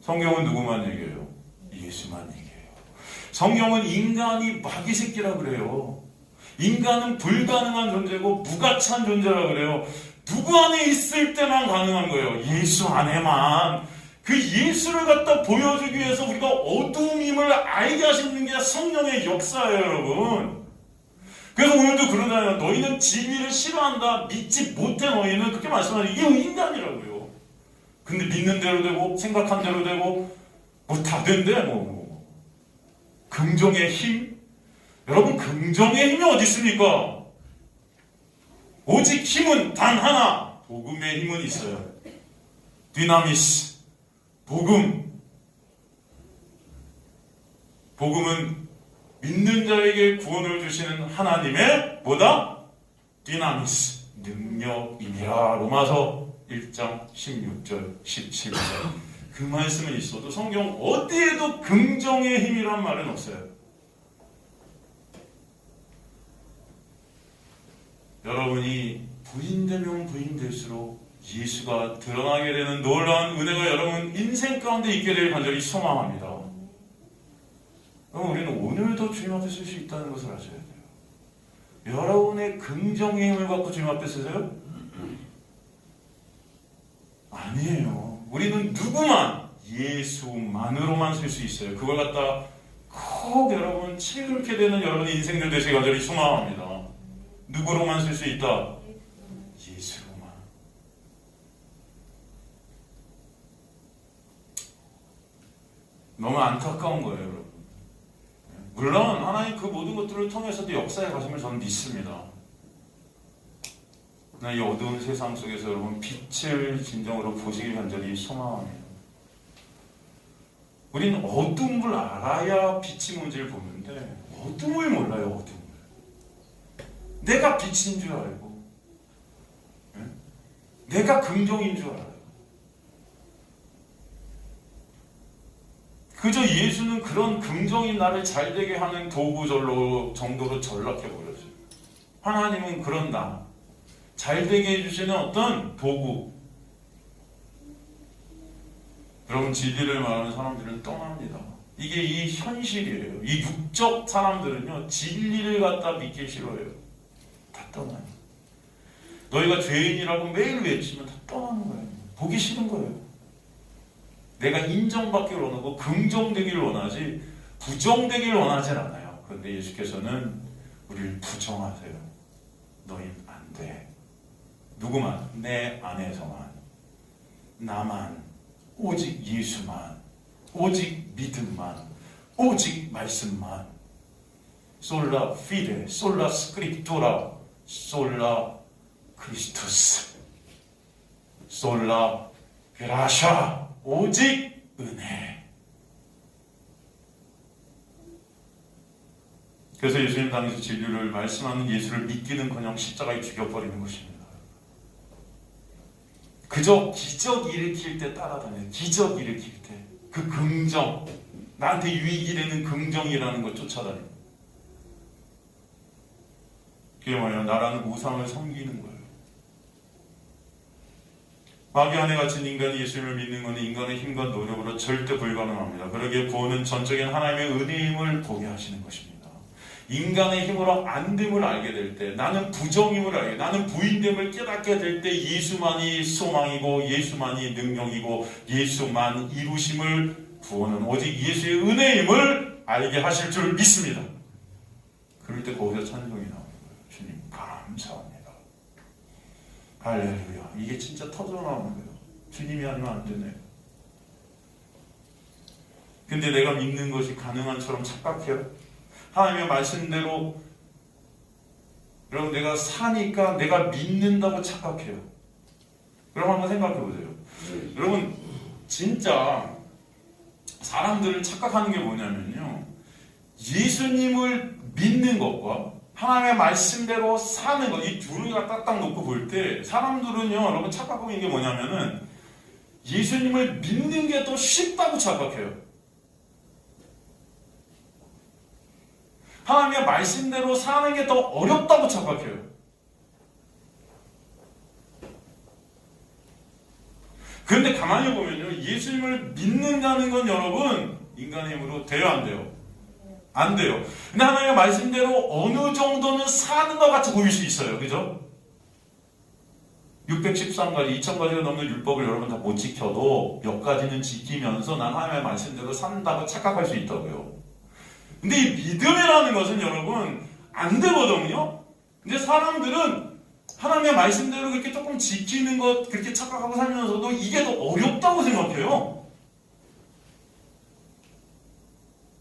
성경은 누구만 얘기해요? 예수만 얘기해요. 성경은 인간이 마귀 새끼라 그래요. 인간은 불가능한 존재고 무가치한 존재라 그래요. 누구 안에 있을 때만 가능한 거예요. 예수 안에만. 그 예수를 갖다 보여주기 위해서 우리가 어둠임을 알게 하시는 게 성령의 역사예요 여러분. 그래서 오늘도 그러잖아요. 너희는 진리를 싫어한다. 믿지 못해 너희는. 그렇게 말씀하는 이게 인간이라고요. 근데 믿는 대로 되고 생각한 대로 되고 뭐 다 된대 뭐. 긍정의 힘? 여러분 긍정의 힘이 어디 있습니까? 오직 힘은 단 하나. 복음의 힘은 있어요. 디나미스. 복음. 복음은 믿는 자에게 구원을 주시는 하나님의 뭐다? 디나미스. 능력이니라. 로마서 1장 16절 17절. 그 말씀은 있어도 성경 어디에도 긍정의 힘이란 말은 없어요. 여러분이 부인되면 부인될수록 예수가 드러나게 되는 놀라운 은혜가 여러분 인생 가운데 있게 될 간절히 소망합니다. 그럼 우리는 오늘도 주님 앞에 설 수 있다는 것을 아셔야 돼요. 여러분의 긍정의 힘을 갖고 주님 앞에 서세요? 아니에요. 우리는 누구만 예수만으로만 설 수 있어요. 그걸 갖다 꼭 여러분 치르게 되는 여러분의 인생들 되시기 간절히 소망합니다. 누구로만 쓸 수 있다? 예수로만. 너무 안타까운 거예요, 여러분. 물론 하나님 그 모든 것들을 통해서도 역사에 가심을 저는 믿습니다. 그러나 이 어두운 세상 속에서 여러분 빛을 진정으로 보시길 간절히 소망합니다. 우리는 어둠을 알아야 빛이 뭔지를 보는데 어둠을 몰라요, 어둠. 내가 빛인 줄 알고 내가 긍정인 줄 알아요. 그저 예수는 그런 긍정인 나를 잘되게 하는 도구 정도로 전락해버렸어요. 하나님은 그런 나 잘되게 해주시는 어떤 도구. 여러분 진리를 말하는 사람들은 떠납니다. 이게 이 현실이에요. 이 육적 사람들은요 진리를 갖다 믿기 싫어해요. 다 떠나요. 너희가 죄인이라고 매일 외치면 다 떠나는 거예요. 보기 싫은 거예요. 내가 인정받기를 원하고 긍정되기를 원하지 부정되기를 원하진 않아요. 그런데 예수께서는 우리를 부정하세요. 너희는 안 돼. 누구만? 내 안에서만. 나만. 오직 예수만. 오직 믿음만. 오직 말씀만. 솔라 피데, 솔라 스크립토라, 솔라 크리스토스, 솔라 그라샤. 오직 은혜. 그래서 예수님 당시 진리를 말씀하는 예수를 믿기는커녕 십자가에 죽여버리는 것입니다. 그저 기적 일으킬 때 따라다녀요. 기적 일으킬 때 그 긍정, 나한테 유익이 되는 긍정이라는 것 쫓아다니고. 그게 뭐예요? 나라는 우상을 섬기는 거예요. 마귀 안에 갇힌 인간이 예수님을 믿는 것은 인간의 힘과 노력으로 절대 불가능합니다. 그러기에 구원은 전적인 하나님의 은혜임을 보게 하시는 것입니다. 인간의 힘으로 안 됨을 알게 될 때, 나는 부정임을 알게, 나는 부인됨을 깨닫게 될 때 예수만이 소망이고 예수만이 능력이고 예수만 이루심을, 구원은 오직 예수의 은혜임을 알게 하실 줄 믿습니다. 그럴 때 거기서 찬송이 나오는 거예요. 주님 감사합니다. 할렐루야. 이게 진짜 터져 나오는 거예요. 주님이 아니면 안 되네. 근데 내가 믿는 것이 가능한처럼 착각해요. 하나님의 말씀대로 여러분 내가 사니까 내가 믿는다고 착각해요. 그럼 한번 생각해 보세요. 여러분 진짜 사람들은 착각하는 게 뭐냐면요, 예수님을 믿는 것과 하나님의 말씀대로 사는 것, 이 둘을 딱딱 놓고 볼 때 사람들은요, 여러분 착각하고 있는 게 뭐냐면은 예수님을 믿는 게 더 쉽다고 착각해요. 하나님의 말씀대로 사는 게 더 어렵다고 착각해요. 그런데 가만히 보면요, 예수님을 믿는다는 건 여러분 인간의 힘으로 돼요, 안 돼요? 안 돼요. 근데 하나님의 말씀대로 어느 정도는 사는 것 같이 보일 수 있어요. 그죠? 613가지, 2000가지가 넘는 율법을 여러분 다 못 지켜도 몇 가지는 지키면서 난 하나님의 말씀대로 산다고 착각할 수 있다고요. 근데 이 믿음이라는 것은 여러분 안 되거든요. 근데 사람들은 하나님의 말씀대로 그렇게 조금 지키는 것 그렇게 착각하고 살면서도 이게 더 어렵다고 생각해요.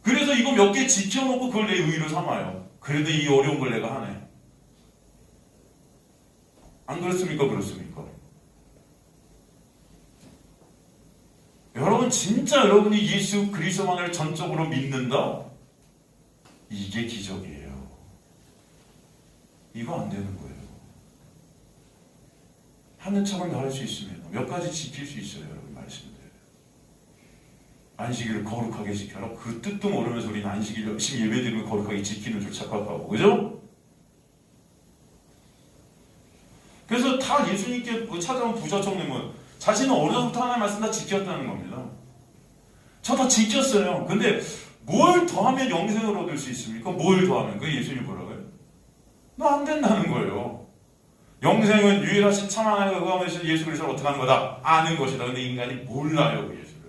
그래서 이거 몇 개 지켜놓고 그걸 내 의의로 삼아요. 그래도 이 어려운 걸 내가 하네. 안 그렇습니까? 그렇습니까? 여러분 진짜 여러분이 예수 그리스도만을 전적으로 믿는다? 이게 기적이에요. 이거 안 되는 거예요. 하는 척은 다 할 수 있으면 몇 가지 지킬 수 있어요. 여러분 말씀대로. 안식일을 거룩하게 지켜라. 그 뜻도 모르면서 우리는 안식일 열심히 예배드리면 거룩하게 지키는 줄 착각하고, 그죠? 그래서 다 예수님께 찾아온 부자 청년은 자신은 어려서부터 하나님의 말씀 다 지켰다는 겁니다. 저 다 지켰어요. 근데 뭘 더하면 영생을 얻을 수 있습니까? 뭘 더하면? 그 예수님이 뭐라고요? 너 안 된다는 거예요. 영생은 유일하신 참 하나님과 그 하나님 예수 그리스도를 어떻게 하는 거다? 아는 것이다. 근데 인간이 몰라요, 그 예수를.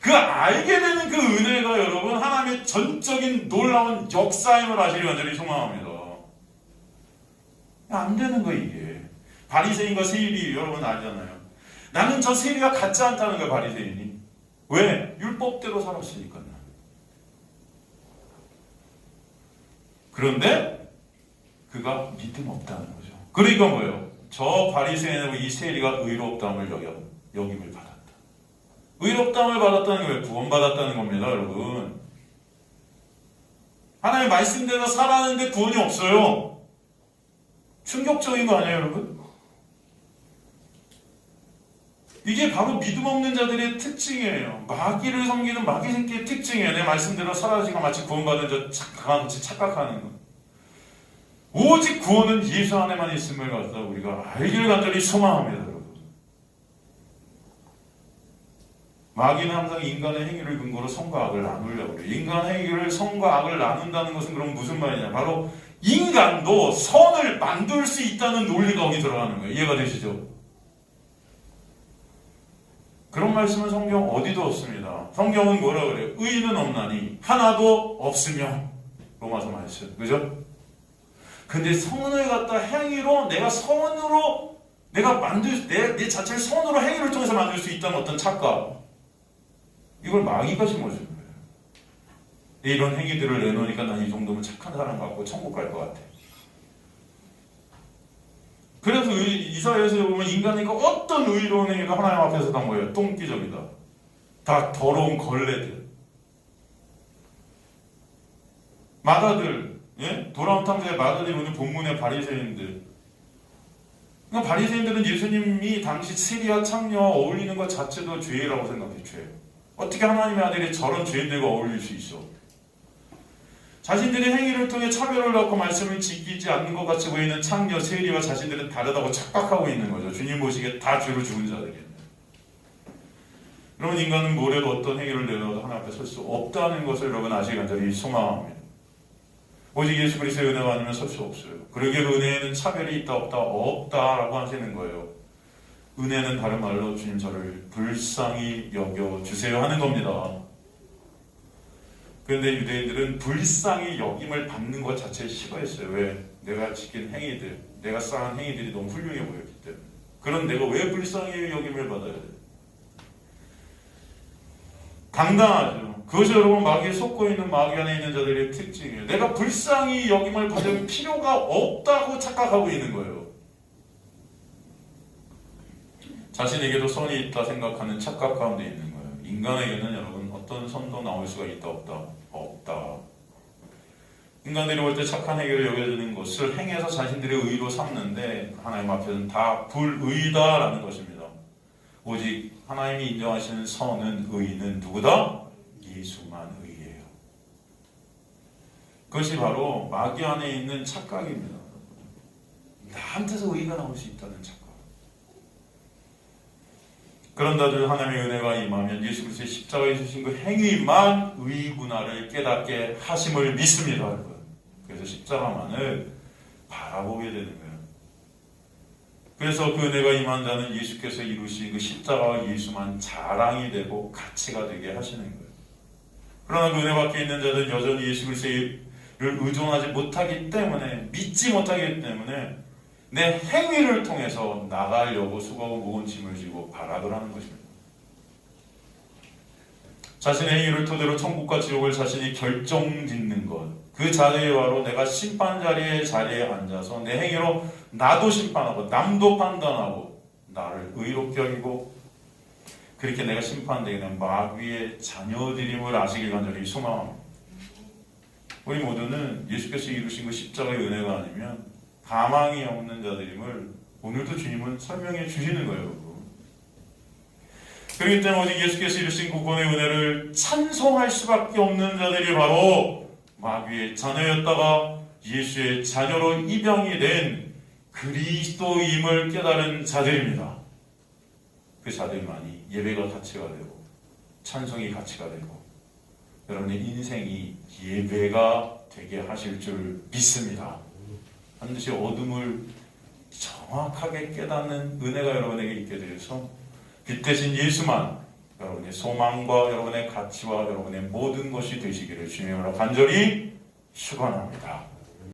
그 알게 되는 그 은혜가 여러분 하나님의 전적인 놀라운 역사임을 아시리 완전히 소망합니다. 안 되는 거예요, 이게. 바리새인과 세리 여러분 알잖아요. 나는 저 세리가 같지 않다는 거예요, 바리새인이. 왜? 율법대로 살았으니까요. 그런데 그가 믿음 없다는 거죠. 그러니까 뭐예요? 저 바리새인하고 이 세리가 의롭다함을 여김을 받았다. 의롭다함을 받았다는 거예요. 구원받았다는 겁니다, 여러분. 하나님의 말씀대로 살았는데 구원이 없어요. 충격적인 거 아니에요, 여러분? 이게 바로 믿음 없는 자들의 특징이에요. 마귀를 섬기는 마귀 새끼의 특징이에요. 내 말씀대로 살아지가 마치 구원받은 자 강한같이 착각하는 것. 오직 구원은 예수 안에만 있음을 갖다 우리가 알기를 간절히 소망합니다, 여러분. 마귀는 항상 인간의 행위를 근거로 선과 악을 나누려고 그래요. 인간의 행위를 선과 악을 나눈다는 것은 그럼 무슨 말이냐? 바로 인간도 선을 만들 수 있다는 논리가 거기 들어가는 거예요. 이해가 되시죠? 그런 말씀은 성경 어디도 없습니다. 성경은 뭐라 그래요? 의인은 없나니 하나도 없으며. 로마서 말씀. 그죠? 근데 선을 갖다 행위로 내가 선으로 내가 내 자체를 선으로 행위를 통해서 만들 수 있다는 어떤 착각. 이걸 마귀가 심어주는 거예요. 이런 행위들을 내놓으니까 난 이 정도면 착한 사람 같고 천국 갈 것 같아. 그래서 이사야에서 보면 인간의 어떤 의로운 행위가 하나님 앞에서 다 뭐예요? 똥기적이다. 다 더러운 걸레들. 마다들, 예? 돌아온 탕자의 마다들이 오늘 본문의 바리새인들. 그러니까 바리새인들은 예수님이 당시 세리와 창녀와 어울리는 것 자체도 죄라고 생각해, 죄. 어떻게 하나님의 아들이 저런 죄인들과 어울릴 수 있어? 자신들의 행위를 통해 차별을 갖고 말씀을 지키지 않는 것 같이 보이는 창녀, 세리와 자신들은 다르다고 착각하고 있는 거죠. 주님 보시기에 다 죄로 죽은 자들이에요. 여러분 인간은 뭐래도 어떤 행위를 내놔도 하나님 앞에 설 수 없다는 것을 여러분 아시기 간절히 소망합니다. 오직 예수 그리스도의 은혜가 아니면 설 수 없어요. 그러기에 은혜에는 차별이 있다 없다 없다라고 하시는 거예요. 은혜는 다른 말로 주님 저를 불쌍히 여겨주세요 하는 겁니다. 그런데 유대인들은 불쌍히 여김을 받는 것 자체를 싫어했어요. 왜? 내가 지킨 행위들, 내가 쌓은 행위들이 너무 훌륭해 보였기 때문에. 그런 내가 왜 불쌍히 여김을 받아야 돼? 당당하죠. 그것이 여러분 마귀에 속고 있는 마귀 안에 있는 자들의 특징이에요. 내가 불쌍히 여김을 받을 필요가 없다고 착각하고 있는 거예요. 자신에게도 선이 있다 생각하는 착각 가운데 있는 거예요. 인간에게는 여러분 어떤 선도 나올 수가 있다 없다? 없다. 인간들이 볼 때 착한 행위를 여겨지는 것을 행해서 자신들의 의로 삼는데 하나님 앞에서는 다 불의다라는 것입니다. 오직 하나님이 인정하시는 선은 의는 누구다? 예수만 의예요. 그것이 바로 마귀 안에 있는 착각입니다. 나한테서 의가 나올 수 있다는 착각. 그런다들 하나님의 은혜가 임하면 예수 그리스도의 십자가에 주신 그 행위만 의구나를 깨닫게 하심을 믿습니다, 여러분. 그래서 십자가만을 바라보게 되는 거예요. 그래서 그 은혜가 임한 자는 예수께서 이루신 그 십자가와 예수만 자랑이 되고 가치가 되게 하시는 거예요. 그러나 그 은혜 밖에 있는 자들은 여전히 예수 그리스도를 의존하지 못하기 때문에, 믿지 못하기 때문에 내 행위를 통해서 나가려고 수고하고 무거운 짐을 지고 발악을 하는 것입니다. 자신의 행위를 토대로 천국과 지옥을 자신이 결정짓는 것, 그 자리에 바로 내가 심판 자리에 앉아서 내 행위로 나도 심판하고 남도 판단하고 나를 의롭게 여기고 그렇게 내가 심판되게 된 마귀의 자녀들임을 아시길 간절히 소망합니다. 우리 모두는 예수께서 이루신 그 십자가의 은혜가 아니면 가망이 없는 자들임을 오늘도 주님은 설명해 주시는 거예요. 그렇기 때문에 오직 예수께서 이루신 구원의 은혜를 찬송할 수밖에 없는 자들이 바로 마귀의 자녀였다가 예수의 자녀로 입양이 된 그리스도임을 깨달은 자들입니다. 그 자들만이 예배가 가치가 되고 찬송이 가치가 되고 여러분의 인생이 예배가 되게 하실 줄 믿습니다. 반드시 어둠을 정확하게 깨닫는 은혜가 여러분에게 있게 되어서 빛 대신 예수만 여러분의 소망과 여러분의 가치와 여러분의 모든 것이 되시기를 주님으로 간절히 축원합니다.